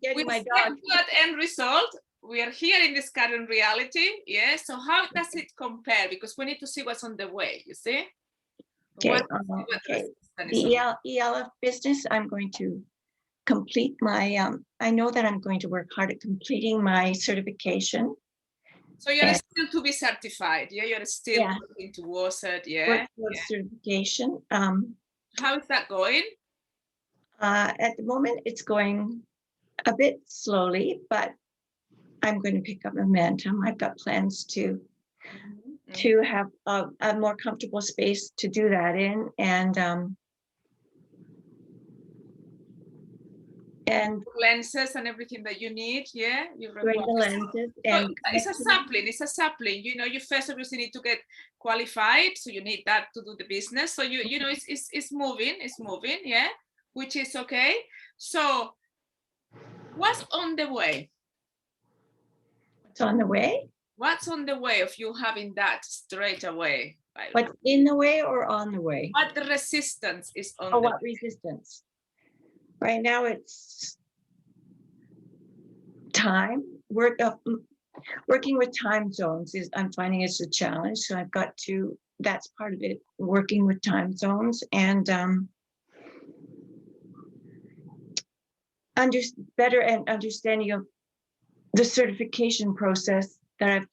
[SPEAKER 2] getting my
[SPEAKER 1] to
[SPEAKER 2] dog.
[SPEAKER 1] that end result, we are here in this current reality. Yeah. So how does it compare? Because we need to see what's on the way, you see?
[SPEAKER 2] Okay. Okay. The ELF business, I'm going to complete my, I know that I'm going to work hard at completing my certification.
[SPEAKER 1] So you're still to be certified. Yeah, you're still working towards it. Yeah.
[SPEAKER 2] Certification.
[SPEAKER 1] How is that going?
[SPEAKER 2] At the moment, it's going a bit slowly, but I'm going to pick up momentum. I've got plans to have a more comfortable space to do that in, and
[SPEAKER 1] lenses and everything that you need. Yeah, you
[SPEAKER 2] bring the lenses. And
[SPEAKER 1] it's a sapling. It's a sapling. You know, you first obviously need to get qualified, so you need that to do the business. So you know, it's moving. It's moving. Yeah, which is okay. So what's on the way?
[SPEAKER 2] What's on the way?
[SPEAKER 1] What's on the way of you having that straight away?
[SPEAKER 2] What's in the way or on the way?
[SPEAKER 1] What the resistance is on the
[SPEAKER 2] what way? Resistance? Right now it's time. Working with time zones I'm finding it's a challenge. So I've got to, that's part of it, working with time zones and better and understanding of the certification process that I've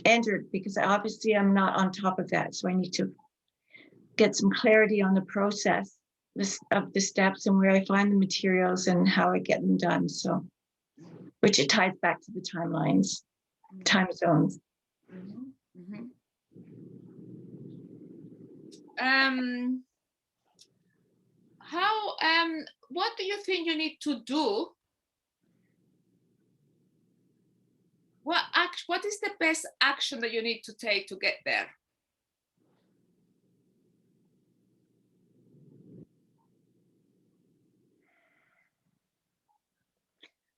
[SPEAKER 2] entered, because obviously I'm not on top of that. So I need to get some clarity on the process of the steps and where I find the materials and how I get them done. So, which it ties back to the timelines, time zones.
[SPEAKER 1] What do you think you need to do? What is the best action that you need to take to get there?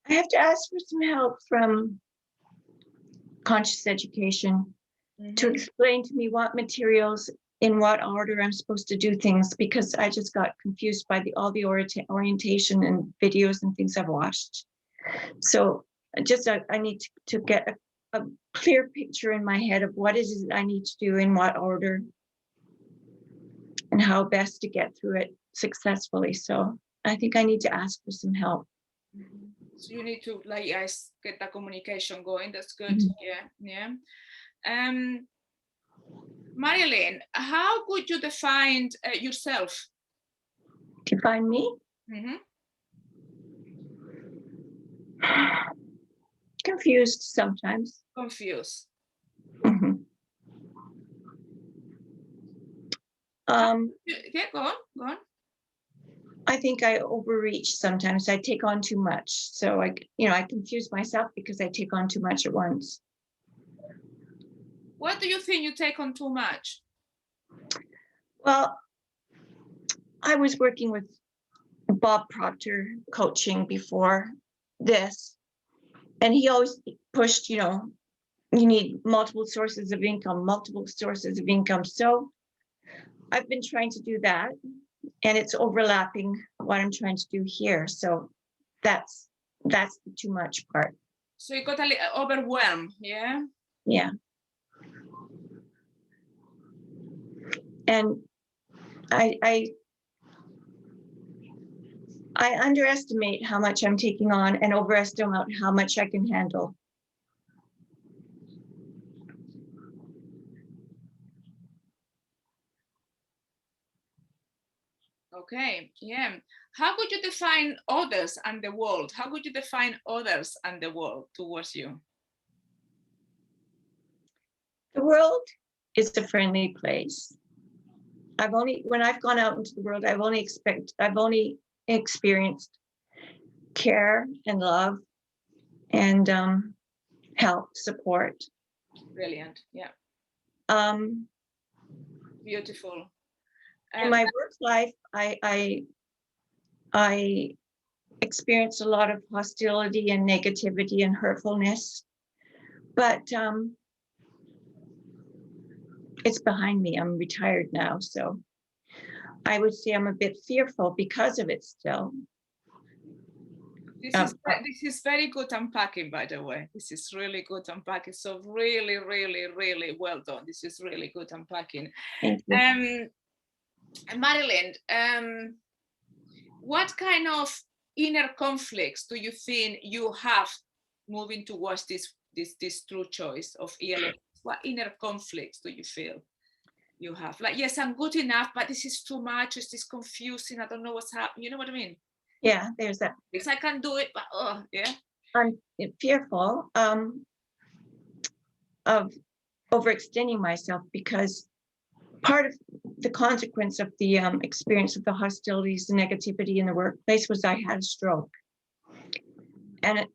[SPEAKER 2] I have to ask for some help from conscious education to explain to me what materials, in what order I'm supposed to do things, because I just got confused by all the orientation and videos and things I've watched. So I need to get a clear picture in my head of what is it I need to do in what order and how best to get through it successfully. So I think I need to ask for some help.
[SPEAKER 1] So you need to get the communication going. That's good. Yeah. Marilyn, how would you define yourself?
[SPEAKER 2] Define me? Confused sometimes.
[SPEAKER 1] Confused. Yeah, go on.
[SPEAKER 2] I think I overreach sometimes. I take on too much. So I confuse myself because I take on too much at once.
[SPEAKER 1] What do you think you take on too much?
[SPEAKER 2] Well, I was working with Bob Proctor coaching before this, and he always pushed, you need multiple sources of income. So I've been trying to do that, and it's overlapping what I'm trying to do here. So that's the too much part.
[SPEAKER 1] So you got a little overwhelmed, yeah?
[SPEAKER 2] Yeah. And I underestimate how much I'm taking on and overestimate how much I can handle.
[SPEAKER 1] Okay, yeah. How would you define others and the world? How would you define others and the world towards you?
[SPEAKER 2] The world is a friendly place. When I've gone out into the world, I've only experienced care and love and help, support.
[SPEAKER 1] Brilliant. Yeah. Beautiful.
[SPEAKER 2] In my work life, I experienced a lot of hostility and negativity and hurtfulness, but it's behind me. I'm retired now, so I would say I'm a bit fearful because of it still.
[SPEAKER 1] This is very good unpacking, by the way. This is really good unpacking. So really, really, really well done. This is really good unpacking.
[SPEAKER 2] Thank you.
[SPEAKER 1] Marilyn, what kind of inner conflicts do you think you have moving towards this true choice of ELF? What inner conflicts do you feel you have? Like, yes, I'm good enough, but this is too much. It's this confusing. I don't know what's happening. You know what I mean?
[SPEAKER 2] Yeah, there's that.
[SPEAKER 1] Because I can do it, but yeah.
[SPEAKER 2] I'm fearful of overextending myself, because part of the consequence of the experience of the hostilities, the negativity in the workplace, was I had a stroke. And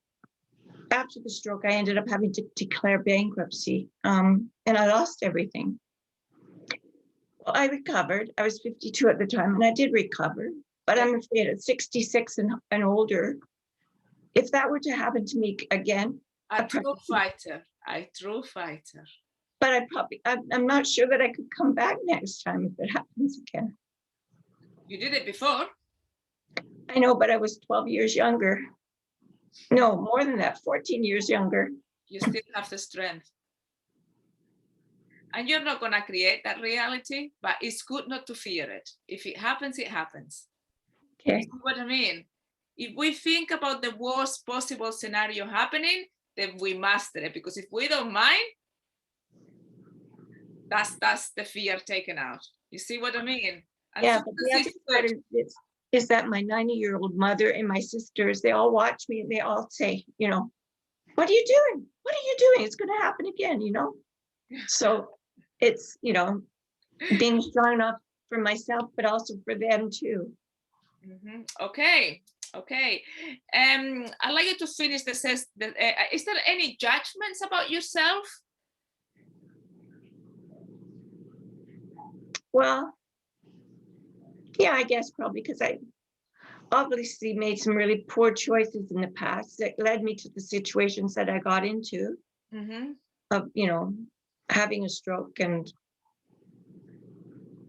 [SPEAKER 2] after the stroke, I ended up having to declare bankruptcy, and I lost everything. Well, I recovered. I was 52 at the time, and I did recover. But I'm afraid at 66 and older, if that were to happen to me again,
[SPEAKER 1] A true fighter.
[SPEAKER 2] But I'm not sure that I could come back next time if it happens again.
[SPEAKER 1] You did it before.
[SPEAKER 2] I know, but I was 12 years younger. No, more than that, 14 years younger.
[SPEAKER 1] You still have the strength. And you're not going to create that reality, but it's good not to fear it. If it happens, it happens.
[SPEAKER 2] Okay.
[SPEAKER 1] You see what I mean? If we think about the worst possible scenario happening, then we master it. Because if we don't mind, that's the fear taken out. You see what I mean? And
[SPEAKER 2] yeah, but the other part is that my 90-year-old mother and my sisters, they all watch me and they all say, you know, what are you doing? What are you doing? It's going to happen again, you know? So it's, you know, being strong enough for myself, but also for them too.
[SPEAKER 1] Mm-hmm. Okay. I'd like you to finish the is there any judgments about yourself?
[SPEAKER 2] Well, yeah, I guess probably because I obviously made some really poor choices in the past that led me to the situations that I got into, of, you know, having a stroke and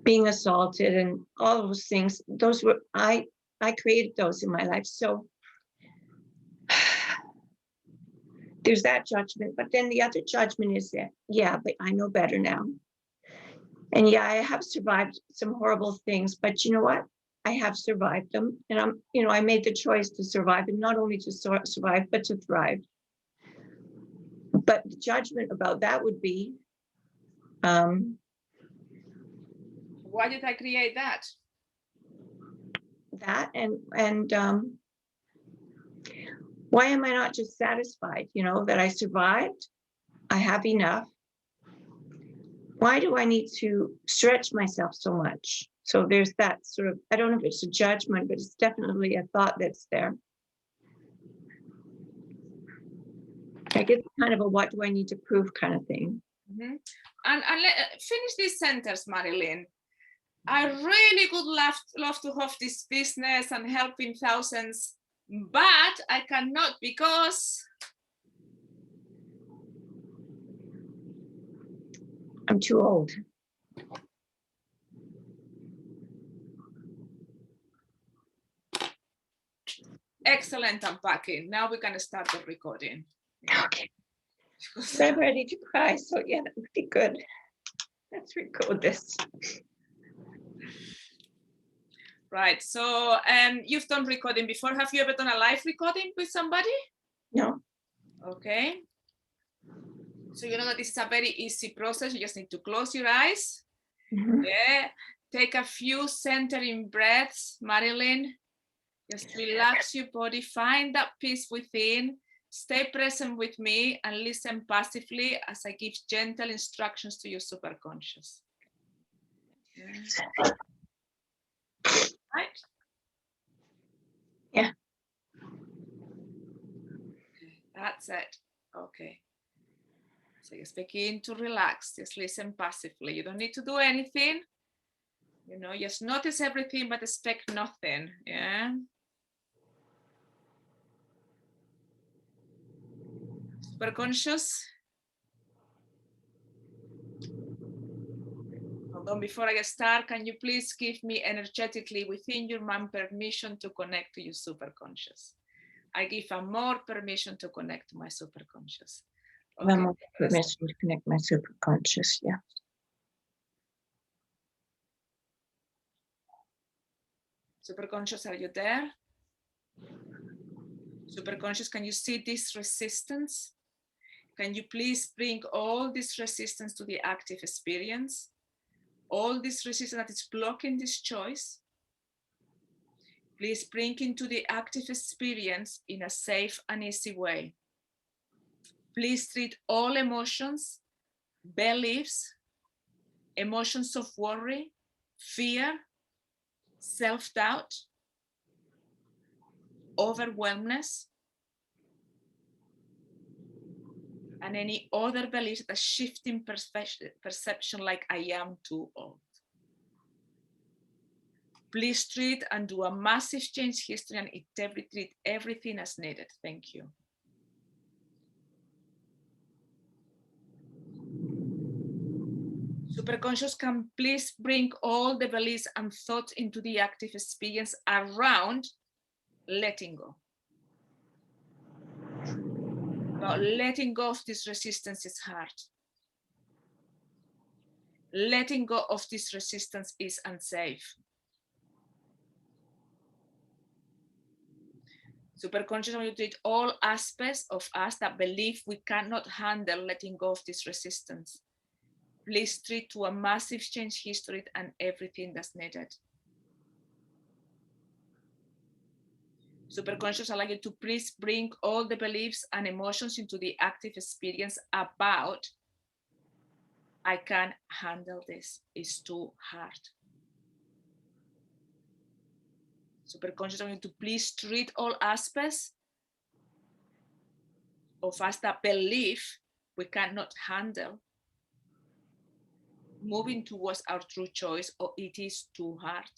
[SPEAKER 2] being assaulted and all those things. Those were, I created those in my life. So there's that judgment. But then the other judgment is that, yeah, but I know better now. And yeah, I have survived some horrible things, but you know what? I have survived them. And I'm, you know, I made the choice to survive, and not only to survive, but to thrive. But the judgment about that would be,
[SPEAKER 1] why did I create that?
[SPEAKER 2] That and why am I not just satisfied, you know, that I survived? I have enough. Why do I need to stretch myself so much? So there's that sort of, I don't know if it's a judgment, but it's definitely a thought that's there. I guess kind of a what do I need to prove kind of thing.
[SPEAKER 1] Mm-hmm. And finish this sentence, Marilyn. I really would love to have this business and helping thousands, but I cannot because
[SPEAKER 2] I'm too old.
[SPEAKER 1] Excellent unpacking. Now we're going to start the recording.
[SPEAKER 2] Okay. I'm ready to cry, so yeah, that would be good. Let's record this.
[SPEAKER 1] Right, so you've done recording before. Have you ever done a live recording with somebody?
[SPEAKER 2] No.
[SPEAKER 1] Okay. So you know that this is a very easy process. You just need to close your eyes. Mm-hmm. Yeah. Take a few centering breaths, Marilyn. Just relax your body. Find that peace within. Stay present with me and listen passively as I give gentle instructions to your superconscious. Yeah. Right?
[SPEAKER 2] Yeah.
[SPEAKER 1] Okay, that's it. Okay. So just begin to relax. Just listen passively. You don't need to do anything. You know, just notice everything, but expect nothing. Yeah. Superconscious. Hold on, before I get started, can you please give me energetically within your mind permission to connect to your superconscious? I give Amor permission to connect to my superconscious.
[SPEAKER 2] Okay. Amor permission to connect my superconscious, yeah.
[SPEAKER 1] Superconscious, are you there? Superconscious, can you see this resistance? Can you please bring all this resistance to the active experience? All this resistance that is blocking this choice? Please bring into the active experience in a safe and easy way. Please treat all emotions, beliefs, emotions of worry, fear, self-doubt, overwhelmness, and any other beliefs that shifting perception like I am too old. Please treat and do a massive change history and treat everything as needed. Thank you. Superconscious, can please bring all the beliefs and thoughts into the active experience around letting go. But letting go of this resistance is hard. Letting go of this resistance is unsafe. Superconscious, when you treat all aspects of us that believe we cannot handle letting go of this resistance, please treat to a massive change history and everything that's needed. Superconscious, allow you to please bring all the beliefs and emotions into the active experience about I can't handle this, it's too hard. Superconscious, allow you to please treat all aspects of us that believe we cannot handle moving towards our true choice or it is too hard.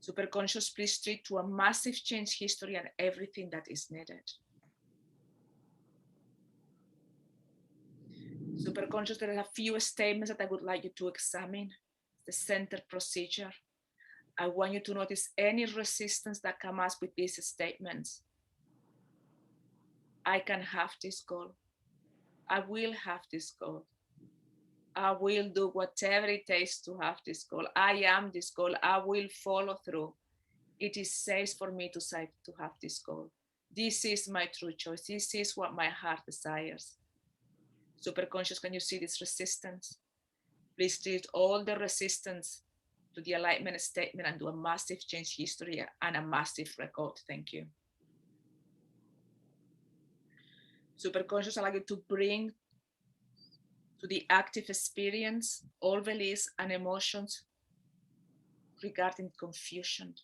[SPEAKER 1] Superconscious, please treat to a massive change history and everything that is needed. Superconscious, there are a few statements that I would like you to examine. The center procedure. I want you to notice any resistance that comes with these statements. I can have this goal. I will have this goal. I will do whatever it takes to have this goal. I am this goal. I will follow through. It is safe for me to have this goal. This is my true choice. This is what my heart desires. Superconscious, can you see this resistance? Please treat all the resistance to the alignment statement and do a massive change history and a massive record. Thank you. Superconscious, allow you to bring to the active experience all beliefs and emotions regarding confusion.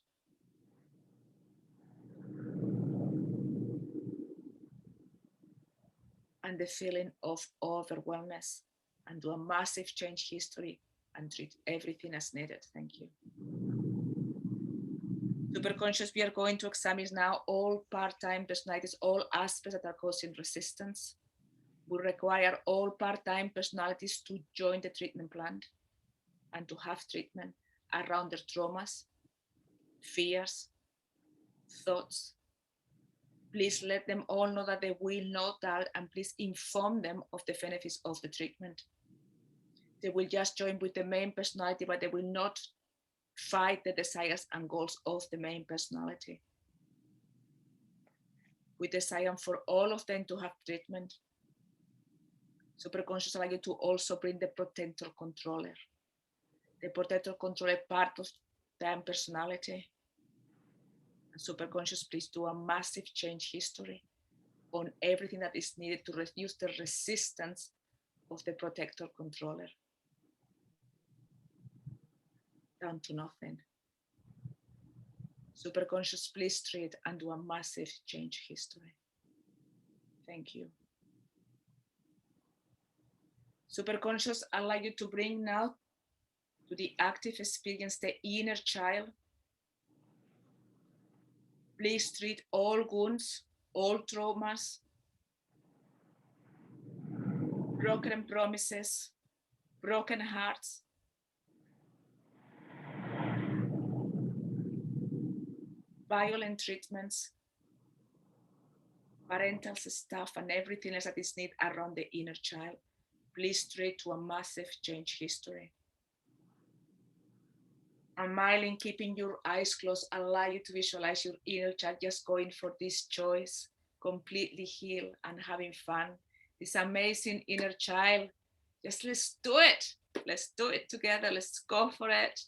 [SPEAKER 1] And the feeling of overwhelmness, and do a massive change history and treat everything as needed. Thank you. Superconscious, we are going to examine now all part-time personalities, all aspects that are causing resistance. We require all part-time personalities to join the treatment plan and to have treatment around their traumas, fears, thoughts. Please let them all know that they will not doubt, and please inform them of the benefits of the treatment. They will just join with the main personality, but they will not fight the desires and goals of the main personality. We desire for all of them to have treatment. Superconscious allow you to also bring the protector controller. The protector controller part of their personality. Superconscious, please do a massive change history on everything that is needed to reduce the resistance of the protector controller down to nothing. Superconscious, please treat and do a massive change history. Thank you. Superconscious, I'd like you to bring now to the active experience the inner child. Please treat all wounds, all traumas, broken promises, broken hearts, violent treatments, parental stuff, and everything else that is needed around the inner child. Please treat to a massive change history. And Marilyn, keeping your eyes closed, allow you to visualize your inner child just going for this choice, completely healed and having fun. This amazing inner child. Just let's do it. Let's do it together. Let's go for it.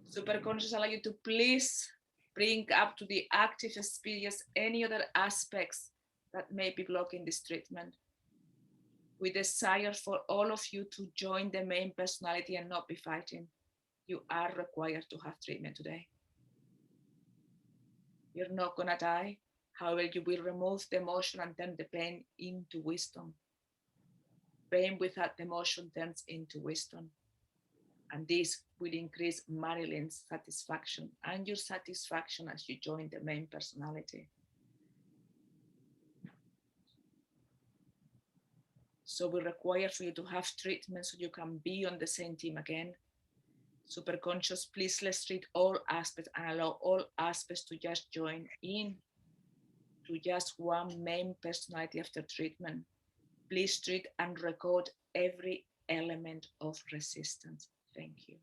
[SPEAKER 1] Superconscious, allow you to please bring up to the active experience any other aspects that may be blocking this treatment. We desire for all of you to join the main personality and not be fighting. You are required to have treatment today. You're not gonna die. However, you will remove the emotion and turn the pain into wisdom. Pain without emotion turns into wisdom. And this will increase Marilyn's satisfaction and your satisfaction as you join the main personality. So we require for you to have treatment so you can be on the same team again. Superconscious, please let's treat all aspects and allow all aspects to just join in to just one main personality after treatment. Please treat and record every element of resistance. Thank you.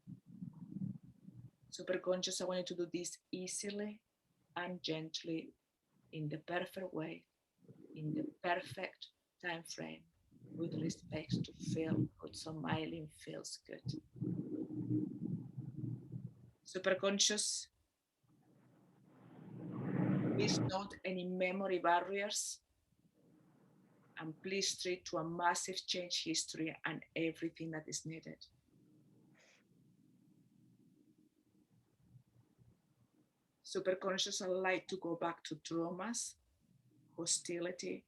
[SPEAKER 1] Superconscious, I want you to do this easily and gently in the perfect way, in the perfect time frame, with respect to feel good, so Marilyn feels good. Superconscious, please note any memory barriers and please treat to a massive change history and everything that is needed. Superconscious, I like to go back to traumas, hostility,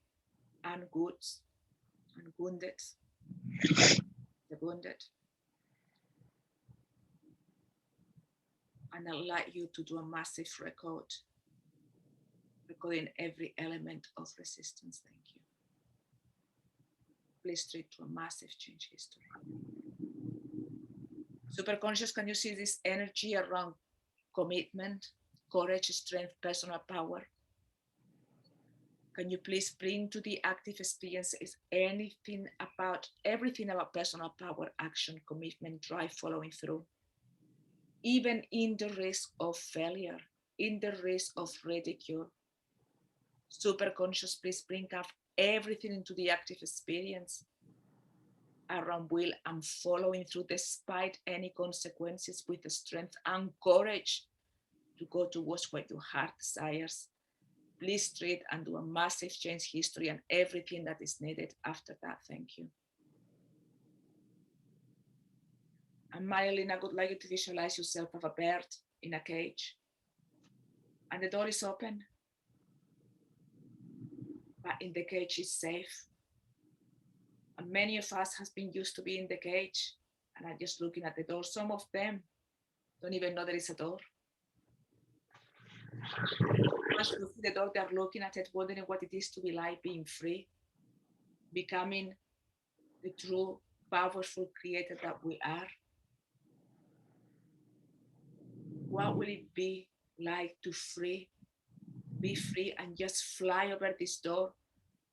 [SPEAKER 1] and goods, and wounded, the wounded. And I'd like you to do a massive record, recording every element of resistance. Thank you. Please treat to a massive change history. Superconscious, can you see this energy around commitment, courage, strength, personal power? Can you please bring to the active experiences everything about personal power, action, commitment, drive, following through? Even in the risk of failure, in the risk of ridicule. Superconscious, please bring up everything into the active experience around will and following through despite any consequences with the strength and courage to go towards what your heart desires. Please treat and do a massive change history and everything that is needed after that. Thank you. And Marilyn, I would like you to visualize yourself as a bird in a cage. And the door is open, but in the cage is safe. And many of us has been used to be in the cage and are just looking at the door. Some of them don't even know there is a door. Once you see the door, they're looking at it, wondering what it is to be like, being free, becoming the true, powerful creator that we are. What will it be like to be free and just fly over this door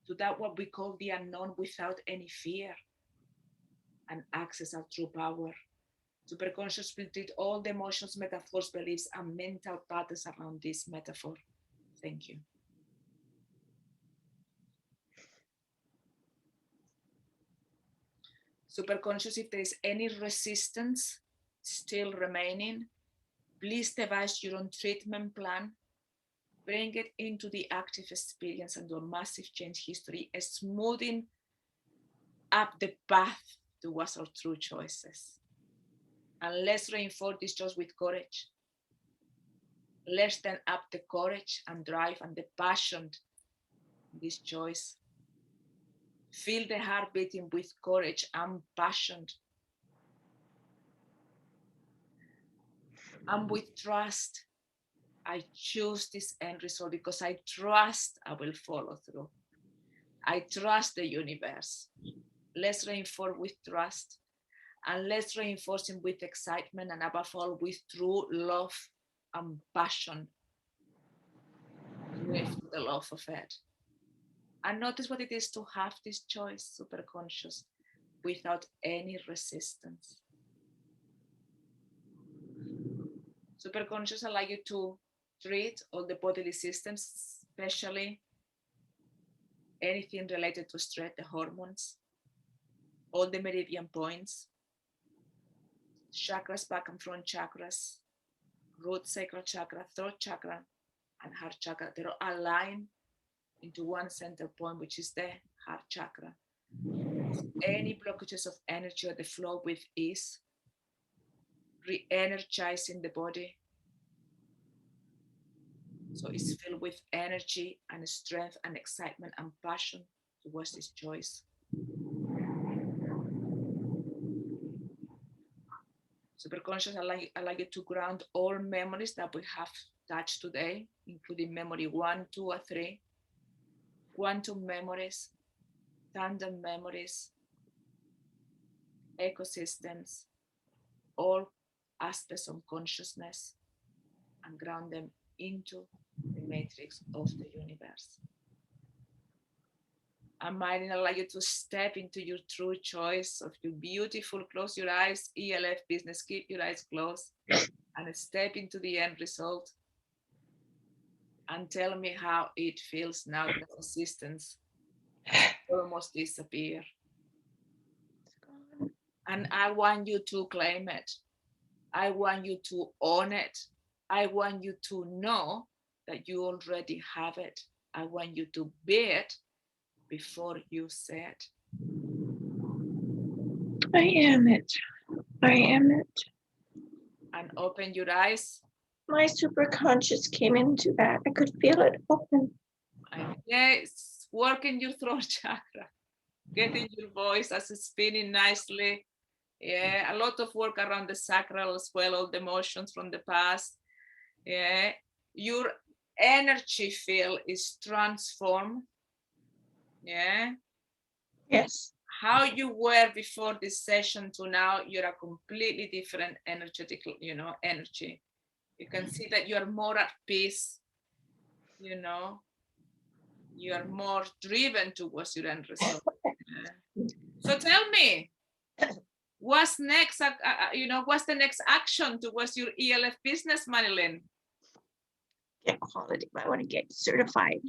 [SPEAKER 1] to that what we call the unknown without any fear and access our true power? Superconscious will treat all the emotions, metaphors, beliefs, and mental patterns around this metaphor. Thank you. Superconscious, if there is any resistance still remaining, Please devise your own treatment plan. Bring it into the active experience and do a massive change history, smoothing up the path towards our true choices. And let's reinforce this choice with courage. Let's stand up the courage and drive and the passion in this choice. Feel the heart beating with courage and passion. And with trust, I choose this end result because I trust I will follow through. I trust the universe. Let's reinforce with trust, and let's reinforce it with excitement, and above all with true love and passion with the love of it. And notice what it is to have this choice, super conscious, without any resistance. Super conscious allows you to treat all the bodily systems, especially anything related to stress, the hormones, all the meridian points, chakras, back and front chakras, root sacral chakra, throat chakra, and heart chakra. They're all aligned into one center point, which is the heart chakra. Any blockages of energy or the flow with ease, re-energizing the body. So it's filled with energy and strength and excitement and passion towards this choice. Superconscious allow you to ground all memories that we have touched today, including memory 1, 2, or 3, quantum memories, tandem memories, ecosystems, all aspects of consciousness, and ground them into the matrix of the universe. And Marilyn allow you to step into your true choice of your beautiful, close your eyes, ELF business, keep your eyes closed, and step into the end result. And tell me how it feels now that the resistance almost disappear. And I want you to claim it. I want you to own it. I want you to know that you already have it. I want you to be it before you say it.
[SPEAKER 2] I am it. I am it.
[SPEAKER 1] And open your eyes.
[SPEAKER 2] My superconscious came into that. I could feel it open.
[SPEAKER 1] Yes, working your throat chakra, getting your voice as it's spinning nicely. Yeah, a lot of work around the sacral as well, all the emotions from the past. Yeah, your energy field is transformed. Yeah.
[SPEAKER 2] Yes.
[SPEAKER 1] How you were before this session to now, you're a completely different energetic, energy. You can see that you're more at peace, you are more driven towards your end result. Yeah. So tell me, what's next? What's the next action towards your ELF business, Marilyn?
[SPEAKER 2] Get quality. I want to get certified.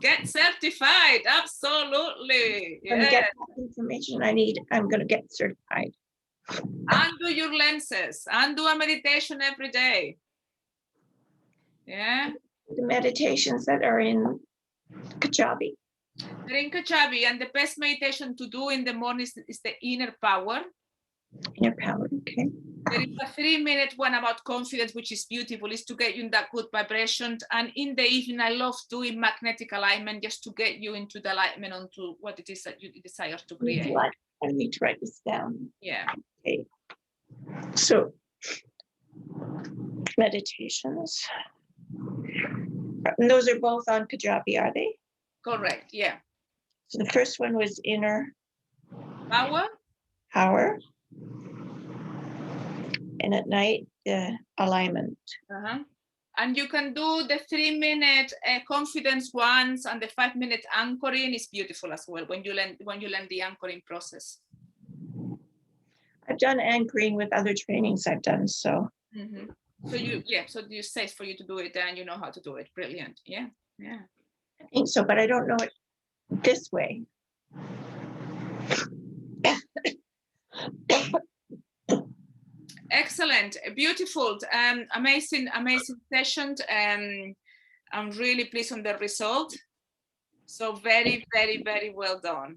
[SPEAKER 1] Get certified, absolutely.
[SPEAKER 2] I'm gonna get the information I need. I'm gonna get certified.
[SPEAKER 1] Undo your lenses. Undo a meditation every day. Yeah.
[SPEAKER 2] The meditations that are in Kajabi.
[SPEAKER 1] They're in Kajabi, and the best meditation to do in the morning is the inner power.
[SPEAKER 2] Inner power, okay.
[SPEAKER 1] There is a 3-minute one about confidence, which is beautiful, is to get you in that good vibration. And in the evening, I love doing magnetic alignment just to get you into the alignment onto what it is that you desire to create.
[SPEAKER 2] I need to write this down.
[SPEAKER 1] Yeah.
[SPEAKER 2] Okay. So, meditations. And those are both on Kajabi, are they?
[SPEAKER 1] Correct, yeah.
[SPEAKER 2] So the first one was inner power. And at night, the alignment.
[SPEAKER 1] And you can do the 3-minute confidence ones, and the 5-minute anchoring is beautiful as well when you learn the anchoring process.
[SPEAKER 2] I've done anchoring with other trainings I've done, so.
[SPEAKER 1] So you say for you to do it and you know how to do it. Brilliant. Yeah.
[SPEAKER 2] I think so, but I don't know it this way.
[SPEAKER 1] Excellent, beautiful, amazing session. I'm really pleased on the result. So very, very, very well done.